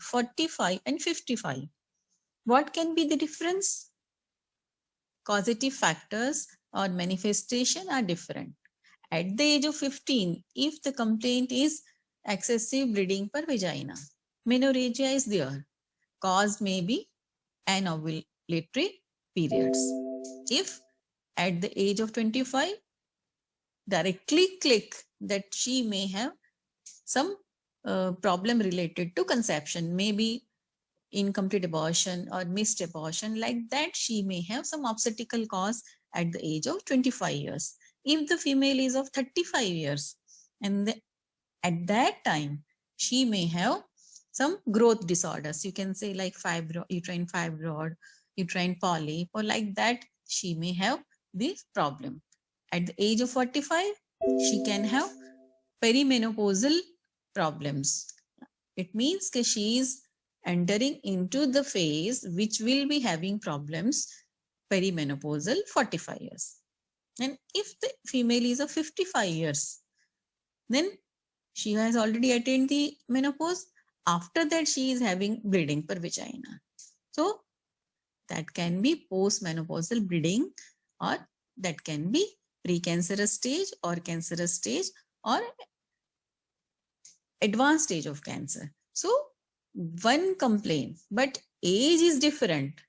45 and 55. What can be the difference? Causative factors or manifestation are different. At the age of 15, if the complaint is excessive bleeding per vagina, menorrhagia is there. Cause may be anovulatory periods. If at the age of 25, directly click that she may have some problem related to conception, maybe incomplete abortion or missed abortion, like that she may have some obstetrical cause at the age of 25 years. If the female is of 35 years and at that time she may have some growth disorders, you can say like uterine fibroid, uterine polyp, or like that she may have this problem. At the age of 45, she can have perimenopausal problems. It means that she is entering into the phase which will be having problems perimenopausal 45 years. And if the female is of 55 years, then she has already attained the menopause. After that, she is having bleeding per vagina. So that can be postmenopausal bleeding, or that can be precancerous stage or cancerous stage or advanced stage of cancer. So one complaint, but age is different.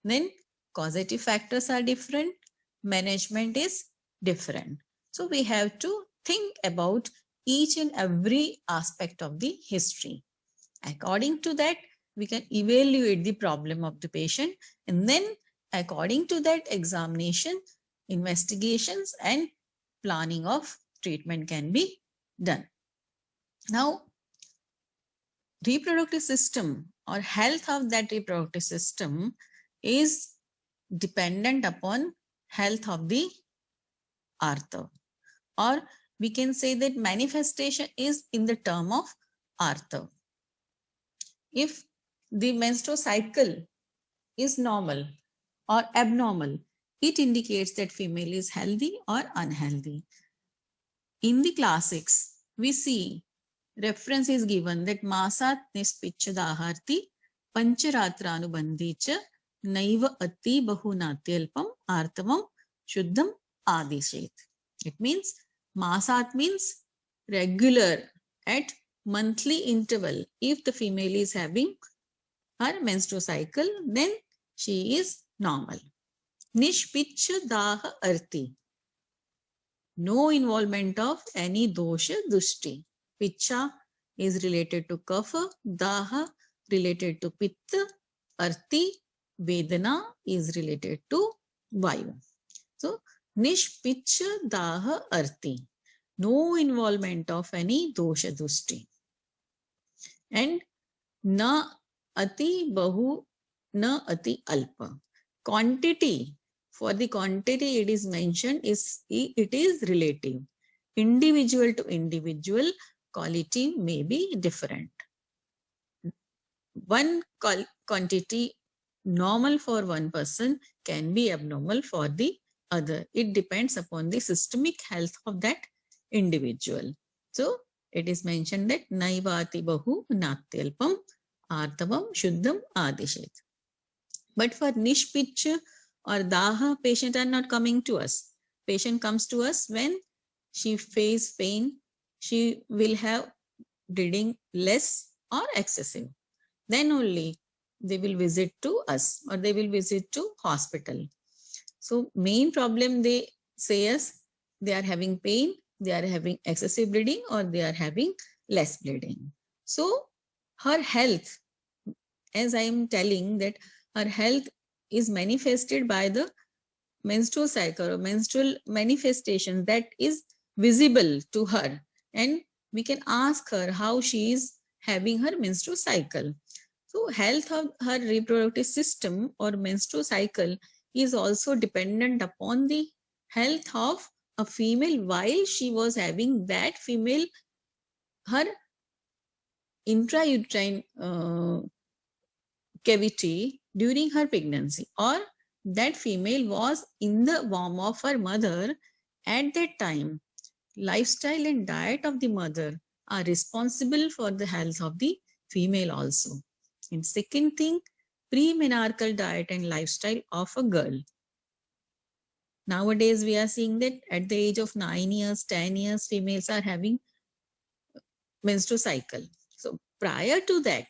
Then causative factors are different. Management is different. So we have to think about each and every aspect of the history. According to that, we can evaluate the problem of the patient, and then according to that, examination, investigations, and planning of treatment can be done. Now, reproductive system or health of that reproductive system is dependent upon health of the Artha, or we can say that manifestation is in the term of Artha. If the menstrual cycle is normal or abnormal, it indicates that female is healthy or unhealthy. In the classics, we see reference is given that masat nispichadaharti pancharatraanubandhicha naiva ati bahunatyalpam artavam shuddham adishet. It means masat means regular, at monthly interval. If the female is having her menstrual cycle, then she is normal. Nishpicha daha arti, no involvement of any dosha dushti. Picha is related to kapha, daha related to pitta, arti, vedana is related to vayu. So nishpicha daha arti, no involvement of any dosha dushti. And na ati bahu, na ati alpa. Quantity, for the quantity it is mentioned, it is relative. Individual to individual, quality may be different. One quantity normal for one person can be abnormal for the other. It depends upon the systemic health of that individual. So it is mentioned that naivati bahu natyalpam artavam shuddham adishet. But for nishpich or daha, patient are not coming to us. Patient comes to us when she faces pain, she will have bleeding less or excessive. Then only they will visit to us or they will visit to hospital. So main problem they say us, they are having pain, they are having excessive bleeding, or they are having less bleeding. So her health, as I am telling, that her health is manifested by the menstrual cycle or menstrual manifestation that is visible to her, and we can ask her how she is having her menstrual cycle. So health of her reproductive system or menstrual cycle is also dependent upon the health of a female while she was having that female her intrauterine cavity during her pregnancy, or that female was in the womb of her mother at that time. Lifestyle and diet of the mother are responsible for the health of the female also. And second thing, premenarchal diet and lifestyle of a girl. Nowadays, we are seeing that at the age of 9 years, 10 years, females are having menstrual cycle. So prior to that,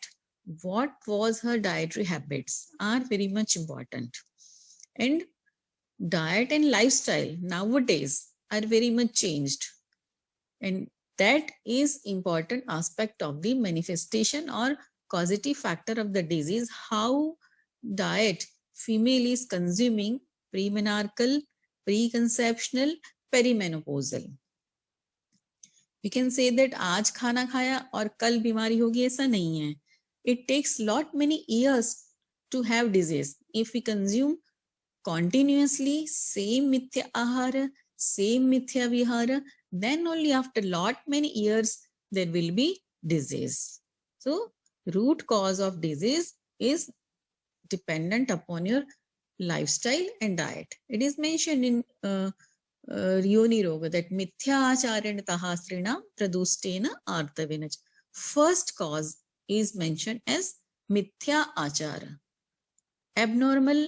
what was her dietary habits are very much important. And diet and lifestyle nowadays are very much changed. And that is important aspect of the manifestation or causative factor of the disease, how diet female is consuming premenarchal, preconceptional, perimenopausal. We can say that आज खाना खाया और कल बीमारी होगी, ऐसा नहीं है. It takes lot many years to have disease. If we consume continuously same mithya ahara, same mithya vihara, then only after lot many years there will be disease. So root cause of disease is dependent upon your lifestyle and diet. It is mentioned in Yoni Roga that mithya acharena tahasrina pradustena artavena. First cause is mentioned as mithya achara. Abnormal,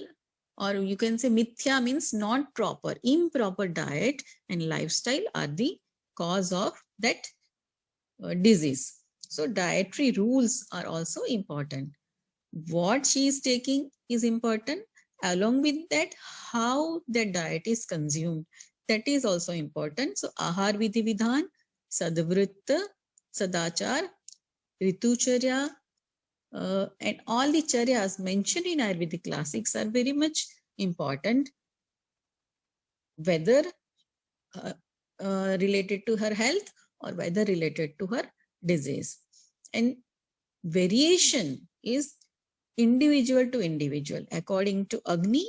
or you can say mithya means not proper, improper diet and lifestyle are the cause of that disease. So dietary rules are also important. What she is taking is important. Along with that, how the diet is consumed, that is also important. So ahar vidhi vidhan, sadvritta, sadachar, ritucharya, and all the charyas mentioned in Ayurvedic classics are very much important, whether related to her health or whether related to her disease. And variation is individual to individual according to Agni,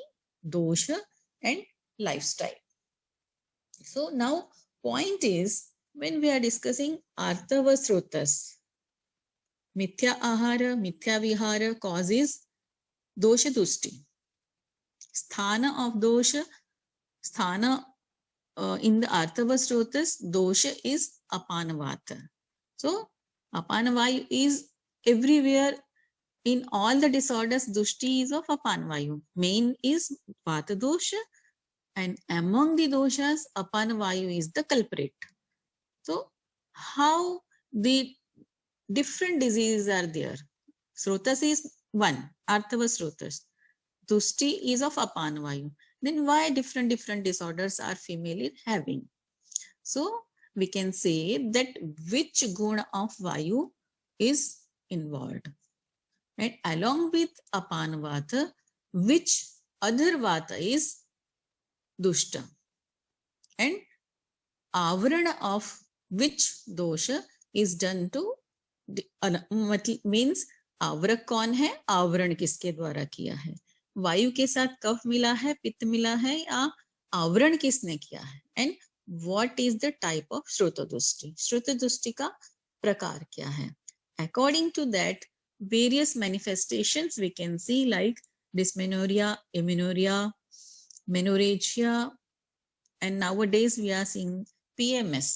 dosha and lifestyle. So now point is, when we are discussing Artava Srotas, Mithya Ahara, Mithya Vihara causes Dosha Dusti. Sthana of Dosha, Sthana in the Artava Srotas, Dosha is Apanavata. So Apanavayu is everywhere. In all the disorders, Dushti is of Apanavayu. Main is Vata Dosha, and among the doshas, Apanavayu is the culprit. So how the different diseases are there? Srotas is one, Artava Srotas. Dushti is of Apanavayu. Then why different disorders are female having? So we can say that which guna of Vayu is involved. And along with Apanavata, which other Vata is Dushta. And Avarana of which dosha is done to, means आवरक कौन है, आवरण किसके द्वारा किया है, वायु के साथ कफ मिला है, पित्त मिला है, या आवरण किसने किया है. And what is the type of श्रोतदुष्टि, श्रोतदुष्टि का प्रकार क्या है. According to that various manifestations we can see, like dysmenorrhea, amenorrhea, menorrhagia, and nowadays we are seeing PMS,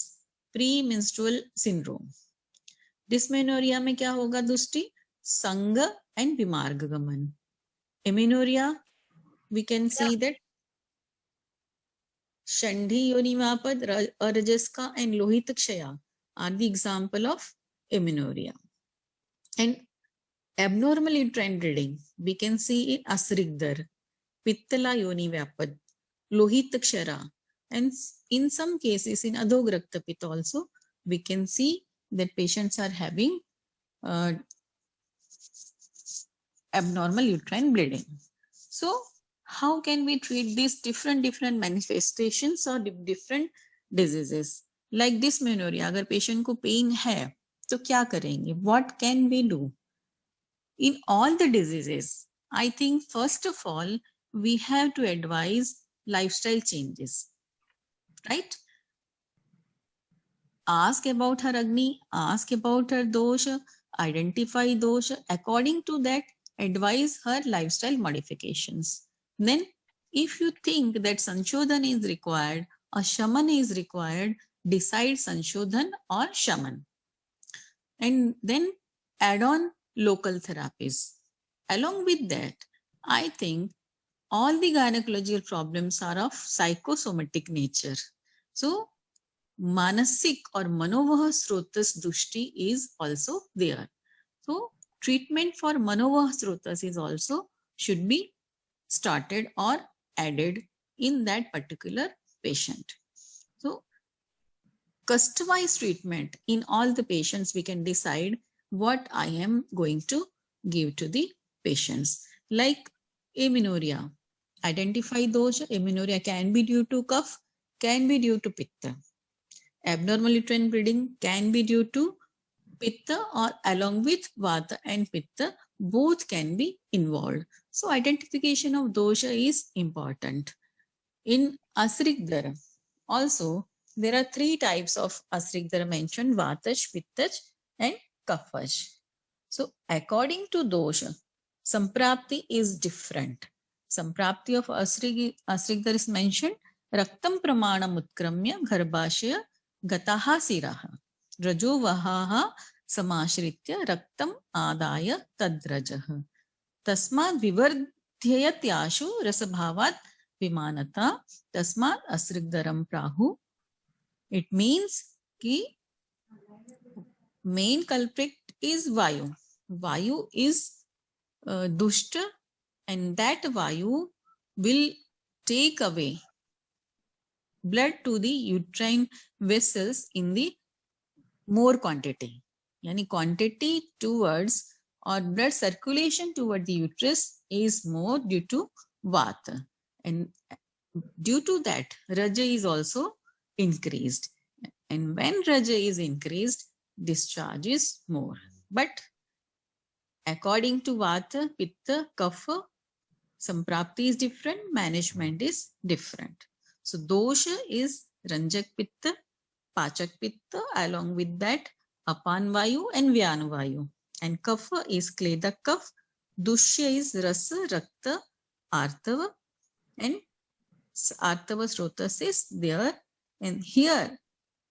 premenstrual syndrome. Dysmenorrhea में क्या होगा दुष्टि, संग and विमार्गगमन. Amenorrhea, we can see that Shandhi Yonimapad, Arajaska and Lohit Kshaya are the example of amenorrhea. And abnormal uterine bleeding we can see in Asrigdar, Pittala Yoni Vyapad, Lohit Kshara, and in some cases in Adhograktapit also we can see that patients are having abnormal uterine bleeding. So how can we treat these different manifestations or different diseases? Like dysmenorrhea, अगर patient को pain है तो क्या करेंगे? What can we do? In all the diseases, I think first of all, we have to advise lifestyle changes, right? Ask about her Agni, ask about her dosha, identify dosha. According to that, advise her lifestyle modifications. Then, if you think that Sanshodhan is required or Shaman is required, decide Sanshodhan or Shaman. And then add on local therapies. Along with that, I think all the gynecological problems are of psychosomatic nature. So manasik or manovah srotas dushti is also there. So treatment for manovah srotas is also should be started or added in that particular patient. So customized treatment in all the patients, we can decide what I am going to give to the patients. Like amenorrhea, identify those. Amenorrhea can be due to cough, can be due to pitta. Abnormal uterine bleeding can be due to pitta or along with vata and pitta, both can be involved. So identification of dosha is important. In Asrikdara, also there are 3 types of Asrikdara mentioned: Vatash, Pittach and Kaphash. So according to dosha, Samprapti is different. Samprapti of Asrikdara is mentioned: Raktam Pramanam Utkramya Garbhashaya Gataha Siraha Rajo Vahaha Samashritya Raktam Adaya Tadrajah Tasmad Vivardhyatyashu Rasabhavat Vimanata Tasmad Asrikdaram Prahu. It means ki main culprit is Vayu. Vayu is dushta, and that Vayu will take away blood to the uterine vessels in the more quantity. Yani quantity towards or blood circulation toward the uterus is more due to Vata. And due to that, Raja is also increased. And when Raja is increased, discharge is more. But according to Vata, Pitta, Kapha, Samprapti is different, management is different. So dosha is Ranjak Pitta, Pachak Pitta, along with that Apan Vayu and Vyanu Vayu. And Kapha is Kledak Kaph, Dushya is Rasa, Rakta, Artava, and Artava Srotas is there. And here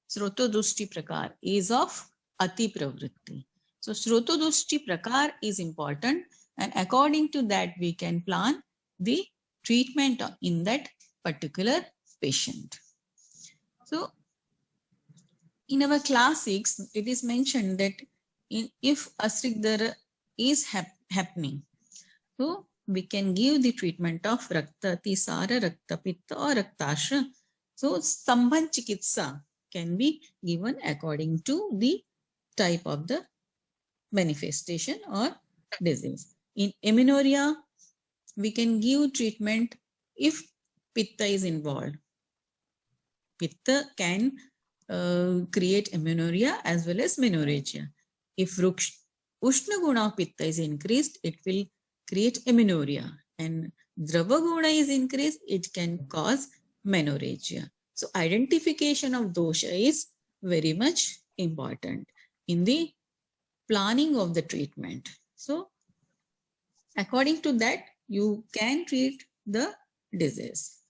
Srotodushti Prakar is of Ati Pravritti. So Srotodushti Prakar is important, and according to that we can plan the treatment in that particular patient. So in our classics, it is mentioned that if Asrikdara is happening, so we can give the treatment of Rakta Tisara, Rakta Pitta or Raktasha. So Stambhan Chikitsa can be given according to the type of the manifestation or disease. In amenorrhea, we can give treatment if Pitta is involved. Pitta can create amenorrhea as well as menorrhagia. If Ushna Guna of Pitta is increased, it will create amenorrhea, and Drava Guna is increased, it can cause menorrhagia. So identification of dosha is very much important in the planning of the treatment. So according to that, you can treat the disease.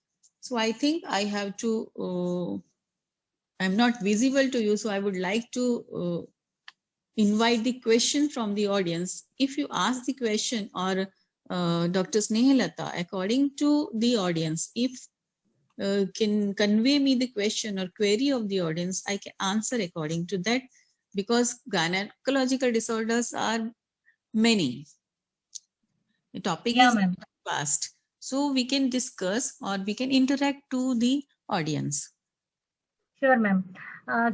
So I think I have to, I'm not visible to you, so I would like to invite the question from the audience. If you ask the question, or Dr. Snehalata, according to the audience, if can convey me the question or query of the audience, I can answer according to that, because gynecological disorders are many. The topic is vast. So we can discuss or we can interact to the audience. Sure, ma'am.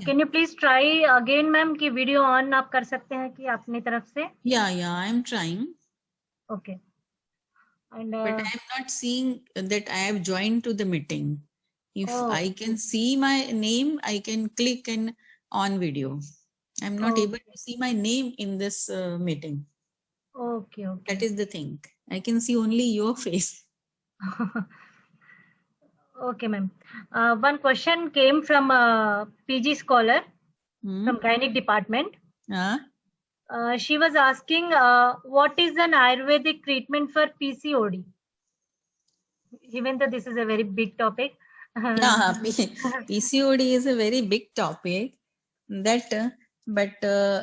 Can you please try again, ma'am, कि video on आप कर सकते हैं कि अपनी तरफ से? Yeah, I am trying. Okay. And but I am not seeing that I have joined to the meeting. If I can see my name, I can click and on video. I'm not able to see my name in this meeting. Okay. That is the thing. I can see only your face. Okay, ma'am. One question came from a PG scholar from Gynec department. She was asking, what is an Ayurvedic treatment for PCOD? Even though this is a very big topic. Yeah, PCOD is a very big topic that But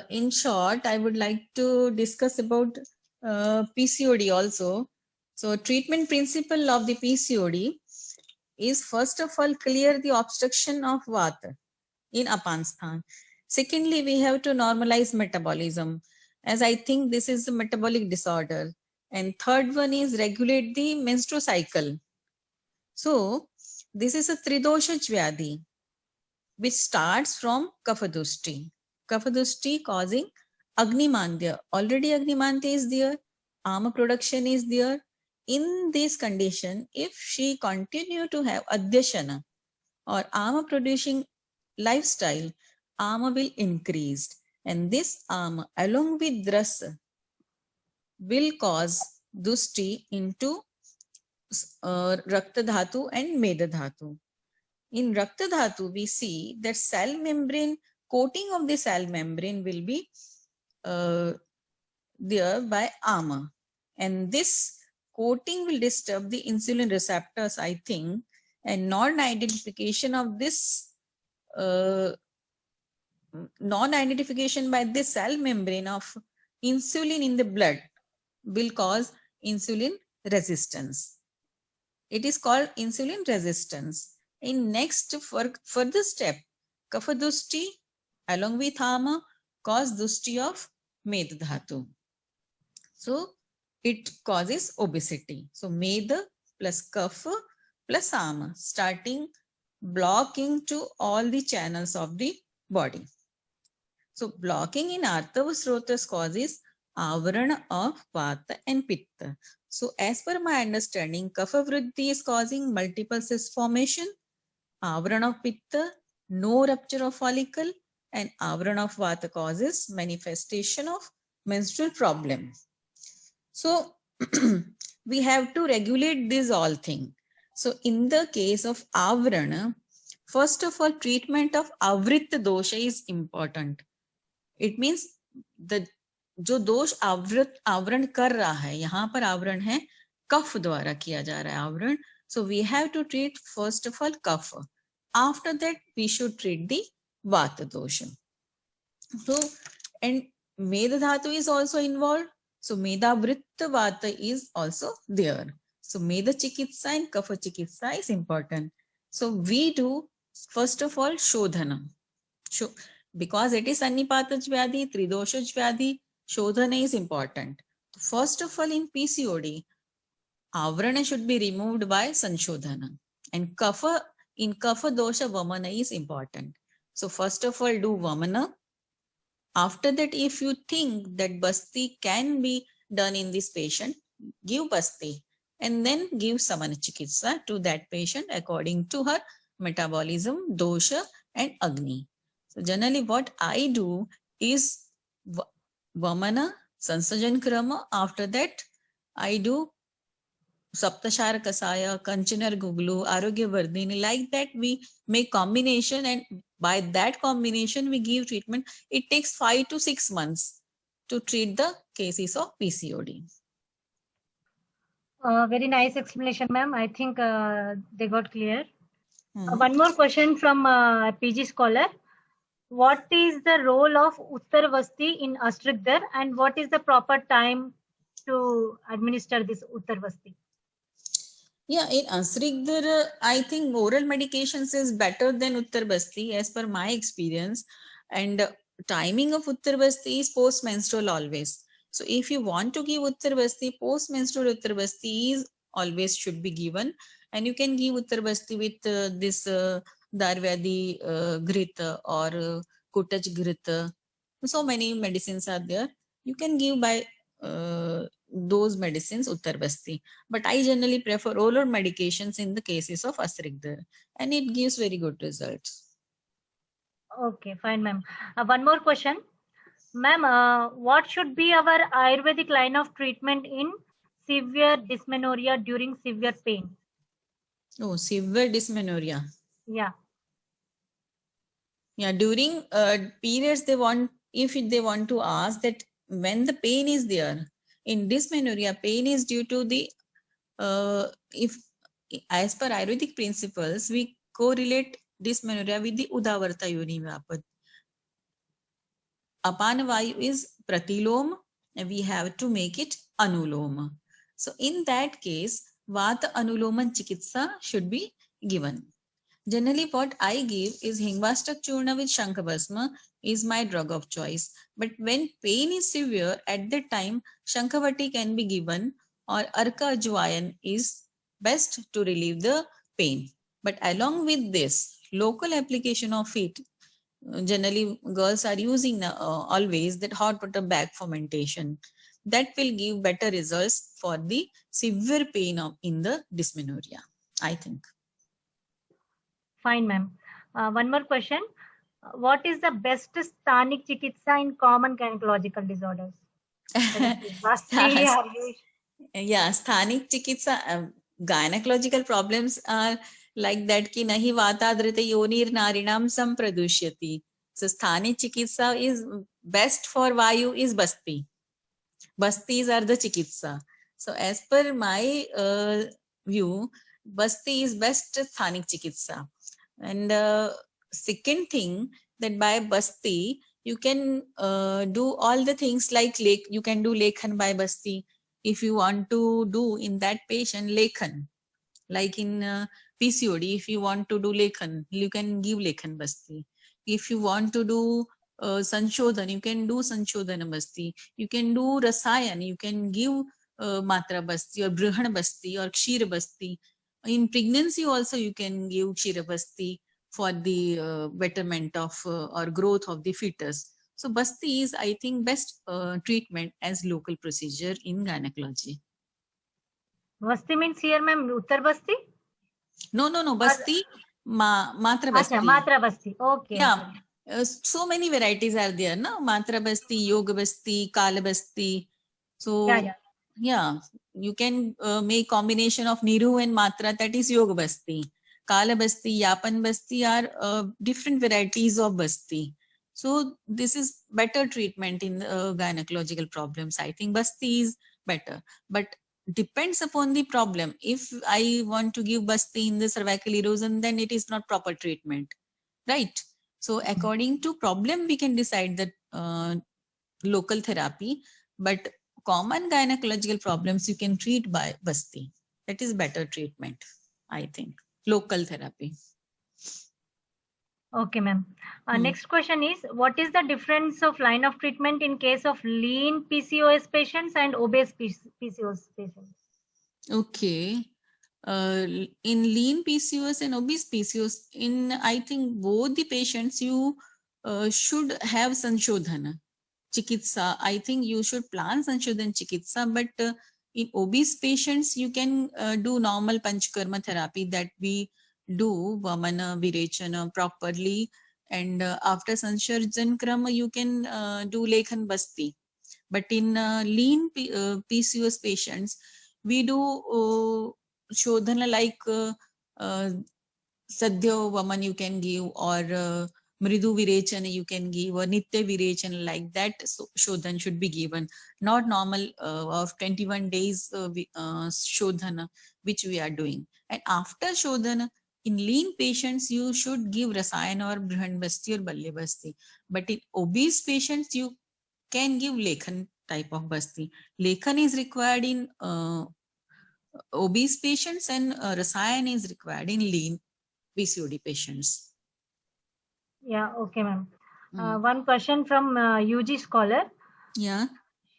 in short, I would like to discuss about PCOD also. So treatment principle of the PCOD is first of all clear the obstruction of Vata in Apansthan. Secondly, we have to normalize metabolism, as I think this is a metabolic disorder. And third one is regulate the menstrual cycle. So this is a Tridosha Vyadhi, which starts from Kafadushti. Kafadushti causing Agnimandya. Already Agnimandya is there, Ama production is there. In this condition, if she continue to have Adyashana or Ama producing lifestyle, Ama will increase. And this Ama along with Drasa will cause Dushti into Rakta Dhatu and Meda Dhatu. In Rakta Dhatu, we see that cell membrane, coating of the cell membrane will be there by Ama. And this coating will disturb the insulin receptors, I think, and non-identification of this, non-identification by this cell membrane of insulin in the blood will cause insulin resistance. It is called insulin resistance. In next further step, Kapha Dushti along with Ama cause Dushti of Meda Dhatu. So it causes obesity. So Meda plus Kapha plus Ama starting blocking to all the channels of the body. So blocking in Artava Srotas causes Avarana of Vata and Pitta. So as per my understanding, Kapha Vriddhi is causing multiple cyst formation, Avarana of Pitta, no rupture of follicle, and Avarana of Vata causes manifestation of menstrual problem. So we have to regulate these all things. So in the case of Avarana, first of all, treatment of Avritta dosha is important. It means the जो दोष आवरण कर रहा है, यहाँ पर आवरण है कफ द्वारा किया जा रहा है आवरण. So we have to treat first of all kapha. After that we should treat the vata dosha. So and Meda dhatu is also involved. So Meda vritta vata is also there. So Meda chikitsa and kapha chikitsa is important. So we do first of all shodhana. Because it is Annipataj Vyadhi, Tridoshaj Vyadhi, Shodhana is important. First of all, in PCOD, Avrana should be removed by Sanshodhana. And Kapha, in Kapha Dosha, Vamana is important. So first of all, do Vamana. After that, if you think that Basti can be done in this patient, give Basti. And then give Samana Chikitsa to that patient according to her metabolism, Dosha and Agni. So generally what I do is Vamana, Sansajan Krama. After that, I do Saptashara Kasaya, Kanchanar Guglu, Arogya Vardhini. Like that, we make combination, and by that combination, we give treatment. It takes 5 to 6 months to treat the cases of PCOD. Very nice explanation, ma'am. I think they got clear. One more question from PG Scholar. What is the role of Uttarvasti in Astrigdar, and what is the proper time to administer this Uttarvasti? Yeah, in Astrigdar, I think oral medications is better than Uttarvasti as per my experience. And timing of Uttarvasti is post-menstrual always. So if you want to give Uttarvasti, post-menstrual Uttarvasti is always should be given. And you can give Uttarvasti with this Darvyadi Grita or Kutaj Grita. So many medicines are there. You can give by those medicines Uttarvasti. But I generally prefer oral medications in the cases of Astrigdar. And it gives very good results. Okay, fine, ma'am. One more question. Ma'am, what should be our Ayurvedic line of treatment in severe dysmenorrhea during severe pain? Oh, severe dysmenorrhea. Yeah. Yeah, during periods if they want to ask that when the pain is there, in dysmenorrhea, pain is due to the, if as per Ayurvedic principles, we correlate dysmenorrhea with the Udavarta Yoni Vapad. Apana Vayu is Pratiloma, and we have to make it Anuloma. So in that case, Vata Anuloman Chikitsa should be given. Generally, what I give is Hingvastak Churna with Shankhabhasma is my drug of choice. But when pain is severe, at that time, Shankhavati can be given, or Arka Ajwayan is best to relieve the pain. But along with this, local application of it, generally girls are using always that hot water bag fermentation. That will give better results for the severe pain in the dysmenorrhea, I think. Fine, ma'am. One more question. What is the best Sthanik Chikitsa in common gynecological disorders? Yeah, Sthanik Chikitsa, gynecological problems are like that ki nahi vatadrita yonir narinam sampradushyati. So Sthanik Chikitsa is best for Vayu is Basti. Bastis are the Chikitsa. So as per my view, Basti is best Sthanik Chikitsa. And second thing, that by Basti, you can do all the things like you can do Lekhan by Basti. If you want to do in that patient Lekhan, like in PCOD, if you want to do Lekhan, you can give Lekhan Basti. If you want to do Sanshodhan, you can do Sanshodhan Basti. You can do Rasayan, you can give Matra Basti or Brihan Basti or Kshir Basti. In pregnancy also you can give Kshir Basti for the betterment of or growth of the fetus. So Basti is, I think, best treatment as local procedure in gynecology. Basti means here, ma'am, Uttar Basti? No. Basti, Matra Basti. Achha, Matra Basti. Okay. Yeah. So many varieties are there, no? Matra Basti, Yoga Basti, Kala Basti. So yeah, you can make combination of Niru and Matra, that is Yoga Basti. Kala Basti, Yapan Basti are different varieties of Basti. So this is better treatment in gynecological problems. I think Basti is better, but depends upon the problem. If I want to give Basti in the cervical erosion, then it is not proper treatment, right? So according to problem, we can decide that local therapy, but common gynecological problems you can treat by Basti. That is better treatment, I think. Local therapy. Okay, ma'am. Next question is, what is the difference of line of treatment in case of lean PCOS patients and obese PCOS patients? Okay. In lean PCOS and obese PCOS, in I think both the patients, you should have Sanshodhana Chikitsa. I think you should plan Sanshodhan Chikitsa, but in obese patients, you can do normal Panchkarma therapy that we do, Vamana, Virechana properly. And after Sanshodhan Krama, you can do Lekhan Basti. But in lean PCOS patients, we do Shodhana like Sadhya Vaman you can give, or Mridu Virechana you can give, or Nitya Virechana, like that. So Shodhan should be given, not normal of 21 days Shodhana, which we are doing. And after Shodhana, in lean patients, you should give Rasayan or Brihan Basti or Balya Basti. But in obese patients, you can give Lekhan type of Basti. Lekhan is required in obese patients, and Rasayan is required in lean PCOD patients. Yeah, okay, ma'am. One question from UG Scholar. Yeah.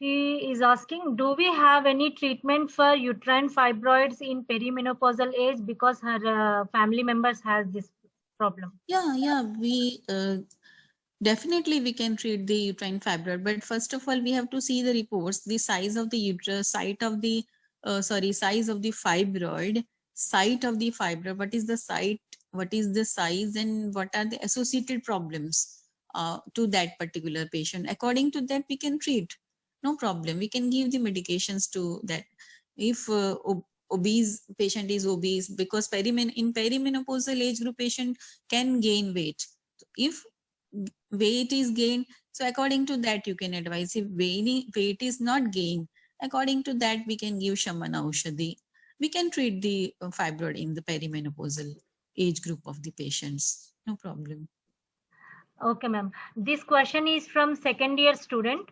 She is asking, do we have any treatment for uterine fibroids in perimenopausal age, because her family members has this problem? Yeah, we definitely we can treat the uterine fibroid, but first of all we have to see the reports, the size of the uterus, size of the fibroid, what is the site, what is the size, and what are the associated problems to that particular patient. According to that we can treat, no problem. We can give the medications to that. If obese patient is obese, because in perimenopausal age group patient can gain weight. If weight is gained, so according to that you can advise. If weight is not gained, according to that we can give Shamana Aushadhi. We can treat the fibroid in the perimenopausal age group of the patients, no problem. Okay, ma'am. This question is from second year student.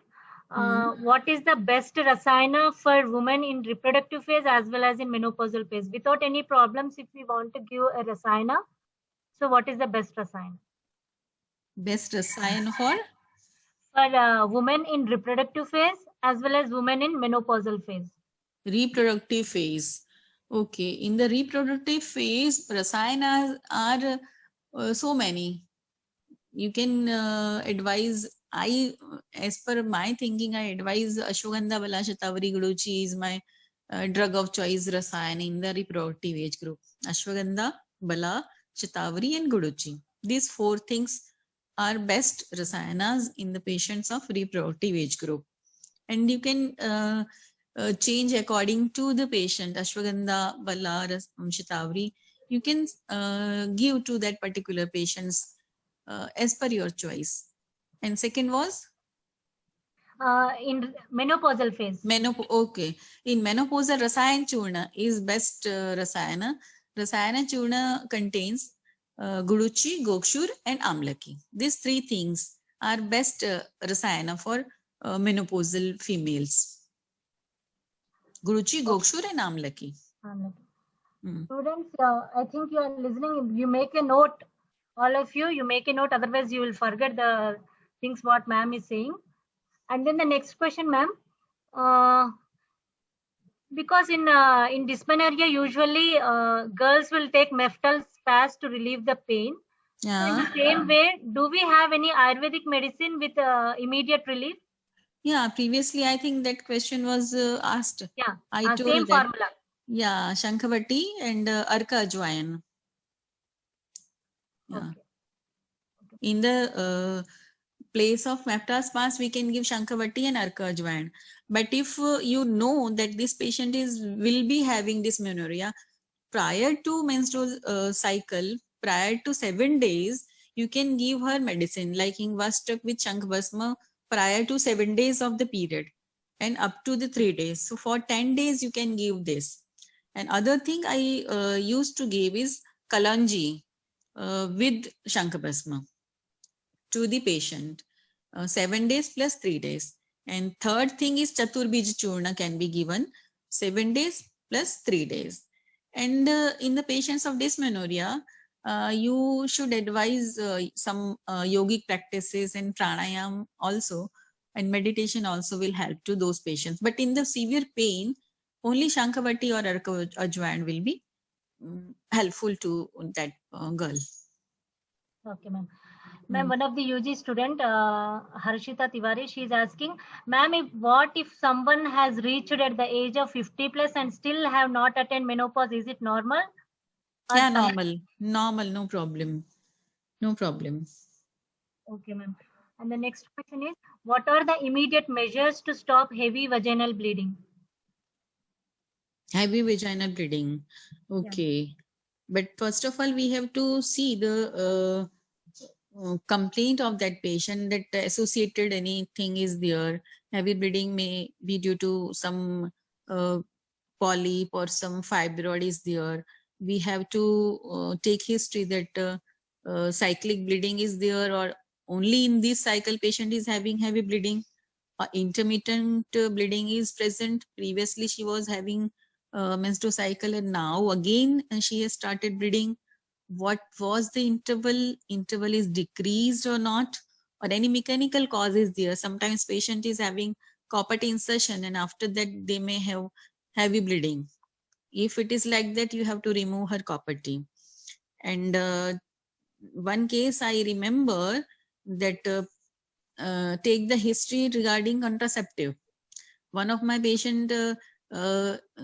What is the best rasayana for women in reproductive phase as well as in menopausal phase? Without any problems, if we want to give a rasayana, so what is the best rasayana? Best rasayana for? For women in reproductive phase as well as women in menopausal phase. Reproductive phase. Okay, in the reproductive phase, rasayanas are so many. You can advise, as per my thinking, I advise Ashwagandha, Bala, Shatavari, Guduchi is my drug of choice rasayana in the reproductive age group. Ashwagandha, Bala, Shatavari and Guduchi. These four things are best rasayanas in the patients of reproductive age group. And you can change according to the patient. Ashwagandha, Bala, Shatavari, you can give to that particular patients as per your choice. And second was? In menopausal phase. Okay. In menopausal, Rasayan Churna is best Rasayana. Rasayana Churna contains Guduchi, Gokshur and Amlaki. These three things are best Rasayana for menopausal females. Guduchi, Gokshur and Amlaki. Students, I think you are listening. You make a note, all of you. You make a note, otherwise you will forget the things what ma'am is saying. And then the next question, ma'am. Because in dysmenorrhea, usually girls will take Meftal Spas to relieve the pain. Yeah. So in the same way, do we have any Ayurvedic medicine with immediate relief? Yeah, previously I think that question was asked. Yeah, I told same that. Formula. Yeah, Shankhavati and Arka Ajwain. Yeah. Okay. In the place of Meftal Spas, we can give Shankhavati and Arka Ajwain. But if you know that this patient will be having dysmenorrhea prior to menstrual cycle, prior to 7 days, you can give her medicine like Ingvastak with Shankbhasma prior to 7 days of the period and up to the 3 days. So for 10 days, you can give this. And other thing I used to give is Kalanji with Shankbhasma to the patient. 7 days plus 3 days. And third thing is Chaturbij Churna can be given 7 days plus 3 days. And in the patients of dysmenorrhea, you should advise some yogic practices and pranayam also, and meditation also will help to those patients. But in the severe pain, only Shankhavati or Arka Ajwain will be helpful to that girl. Okay, ma'am. Ma'am, one of the UG student, Harshita Tiwari, she is asking, ma'am, if someone has reached at the age of 50 plus and still have not attained menopause, is it normal? Yeah, normal, no problem. No problem. Okay, ma'am. And the next question is, what are the immediate measures to stop heavy vaginal bleeding? Heavy vaginal bleeding. Okay. Yeah. But first of all, we have to see the complaint of that patient, that associated anything is there. Heavy bleeding may be due to some polyp or some fibroid is there. We have to take history that cyclic bleeding is there, or only in this cycle patient is having heavy bleeding. Intermittent bleeding is present. Previously she was having menstrual cycle and now again she has started bleeding. What was the interval is decreased or not, or any mechanical cause is there. Sometimes patient is having Copperty insertion and after that they may have heavy bleeding. If it is like that, you have to remove her Copperty. And one case I remember that take the history regarding contraceptive. One of my patient,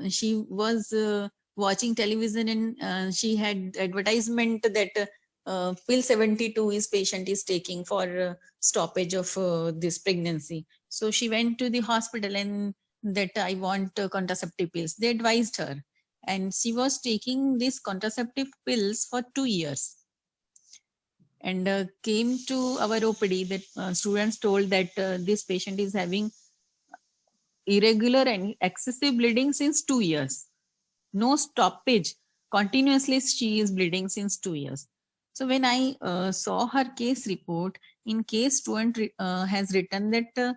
she was watching television and she had advertisement that pill 72 is patient is taking for stoppage of this pregnancy. So she went to the hospital and that I want contraceptive pills. They advised her and she was taking these contraceptive pills for 2 years. And came to our OPD that students told that this patient is having irregular and excessive bleeding since 2 years. No stoppage. Continuously she is bleeding since 2 years. So when I saw her case report, in case student has written that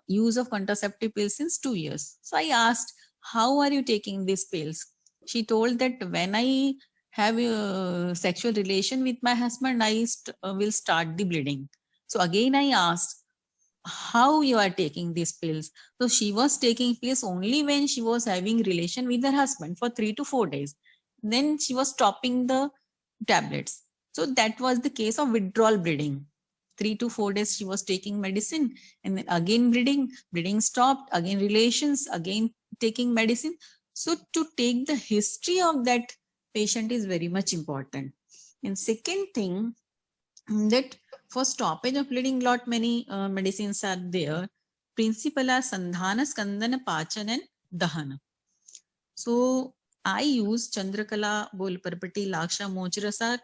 use of contraceptive pills since 2 years. So I asked, how are you taking these pills? She told that when I have a sexual relation with my husband, I will start the bleeding. So again I asked, how you are taking these pills? So she was taking pills only when she was having relation with her husband for 3 to 4 days. Then she was stopping the tablets. So that was the case of withdrawal bleeding. 3 to 4 days she was taking medicine, and then again bleeding stopped, again relations, again taking medicine. So to take the history of that patient is very much important. And second thing, that for stoppage of bleeding, lot many medicines are there. Principal are Sandhana, Skandana, Pachan and Dahana. So I use Chandrakala, Bolparpati, Laksha, Mocharas are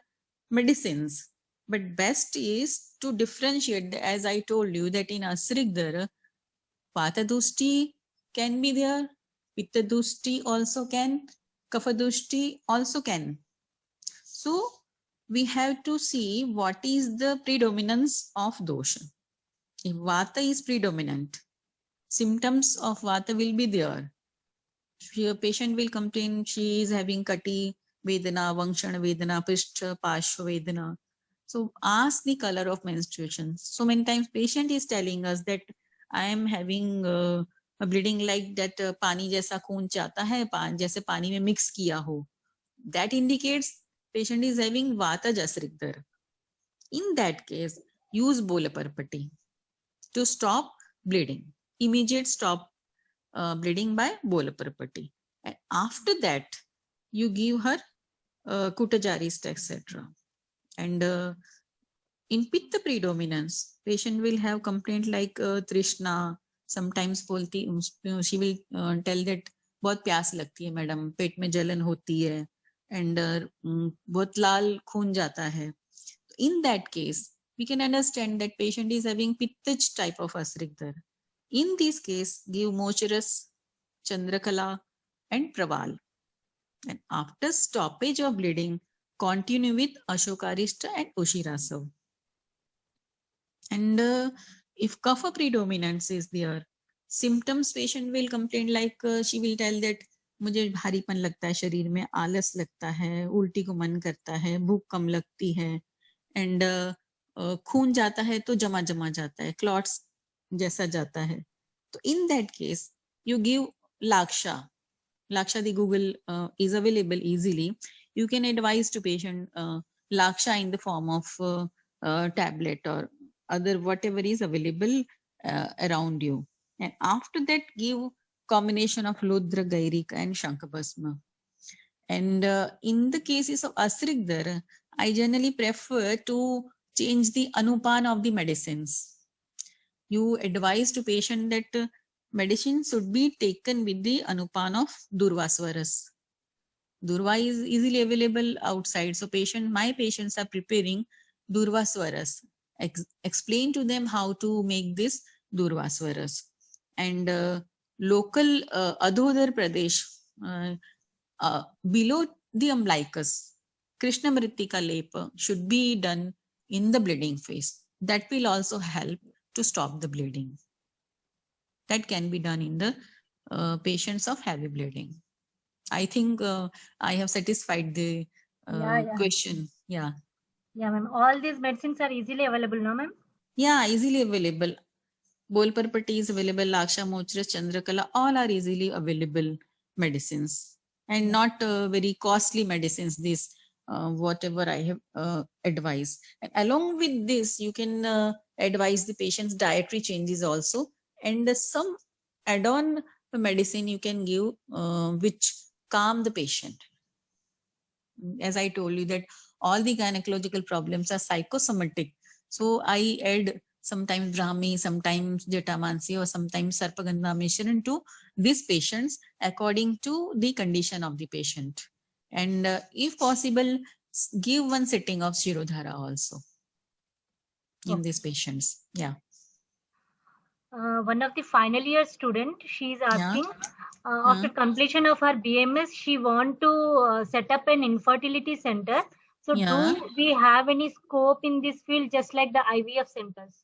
medicines. But best is to differentiate, as I told you, that in Asrigdara, Vatadushti can be there, Pittadushti also can, Kafadushti also can. So we have to see what is the predominance of dosha. If Vata is predominant, symptoms of Vata will be there. Your patient will complain she is having Kati Vedana, Vankshana Vedana, Pishcha, Pashva Vedana. So ask the color of menstruation. So many times patient is telling us that I am having a bleeding like that pani jaisa खून चाहता है, जैसे पानी में mix किया हो. That indicates patient is having Vata Jasrikdar. In that case, use Bolaparpati to stop bleeding. Immediate stop bleeding by Bolaparpati. And after that, you give her Kutajarist, etc. And in Pitta predominance, patient will have complaint like Trishna. Sometimes bolti, she will tell that बहुत प्यास लगती है madam, पेट में जलन होती है, and बहुत लाल खून जाता है. In that case, we can understand that patient is having Pittaj type of Asrikdar. In this case, give Mocharas, Chandrakala and Praval. And after stoppage of bleeding, continue with Ashokarishta and Ushirasav. And if Kapha predominance is there, symptoms patient will complain like she will tell that मुझे भारीपन लगता है शरीर में, आलस लगता है, उल्टी को मन करता है, भूख कम लगती है, एंड खून जाता है तो जमा जमा जाता है, क्लॉट्स जैसा जाता है. तो in that case you give लाक्षा. Laksha, the Google is available easily. You can advise to patient Laksha in the form of tablet or other whatever is available around you. And after that, give combination of Ludra, Gairika and Shankabhasma. And in the cases of Asrikdar, I generally prefer to change the anupan of the medicines. You advise to patient that medicine should be taken with the anupan of Durvaswaras. Durva is easily available outside. So my patients are preparing Durvaswaras. Explain to them how to make this Durvaswaras. And local Adhodar Pradesh, below the umbilicus, Krishna Mritika Lepa should be done in the bleeding phase. That will also help to stop the bleeding. That can be done in the patients of heavy bleeding. I think I have satisfied the question. Yeah. Yeah, ma'am. All these medicines are easily available now, ma'am? Yeah, easily available. Bolparpati is available, Laksha, Mocharas, Chandrakala, all are easily available medicines. And not very costly medicines, this whatever I have advised. And along with this, you can advise the patient's dietary changes also. And some add-on medicine you can give which calm the patient. As I told you that all the gynecological problems are psychosomatic. So I add sometimes Brahmi, sometimes Jatamansi or sometimes Sarpagandha Mishran to these patients according to the condition of the patient. And if possible, give one sitting of Shirodhara also in these patients. Yeah. One of the final year student, she is asking, after completion of her BMS, she want to set up an infertility center. So Yeah. do we have any scope in this field, just like the IVF centers?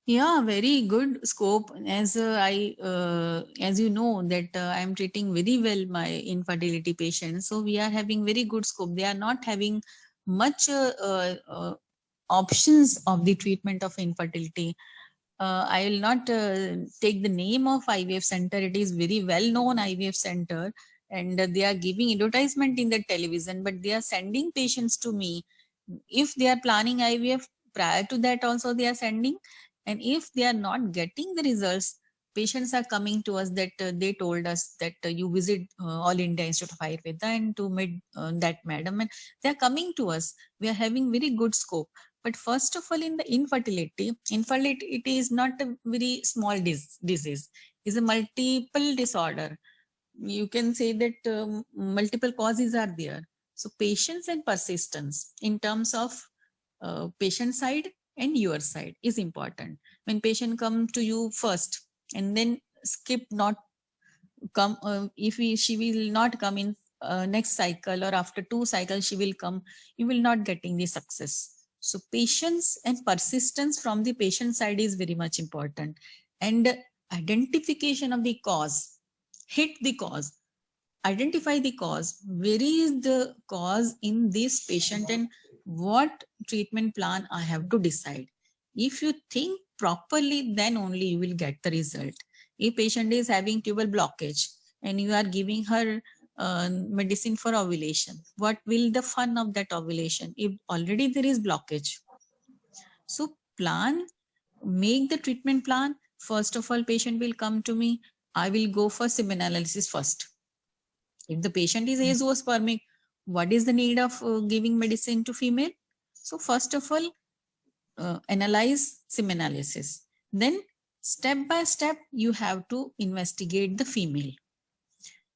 Yeah, very good scope. As as you know that I am treating very well my infertility patients. So we are having very good scope. They are not having much options of the treatment of infertility. I will not take the name of IVF center. It is very well known IVF center, and they are giving advertisement in the television, but they are sending patients to me. If they are planning IVF, prior to that also they are sending, and if they are not getting the results, patients are coming to us that they told us that you visit All India Institute of Ayurveda and to meet that madam, and they are coming to us. We are having very good scope. But first of all, in the infertility is not a very small disease. It's a multiple disorder. You can say that multiple causes are there. So patience and persistence in terms of patient side and your side is important. When patient come to you first and then skip not come, if she will not come in next cycle, or after 2 cycles she will come, you will not getting the success. So patience and persistence from the patient side is very much important, and identification of the cause. Hit the cause, identify the cause. Where is the cause in this patient, and what treatment plan I have to decide. If you think properly, then only you will get the result. If patient is having tubal blockage and you are giving her medicine for ovulation, what will the fun of that ovulation if already there is blockage? So plan, make the treatment plan. First of all, patient will come to me. I will go for semen analysis first. If the patient is azoospermic, what is the need of giving medicine to female? So first of all, analyze semen analysis. Then step by step, you have to investigate the female.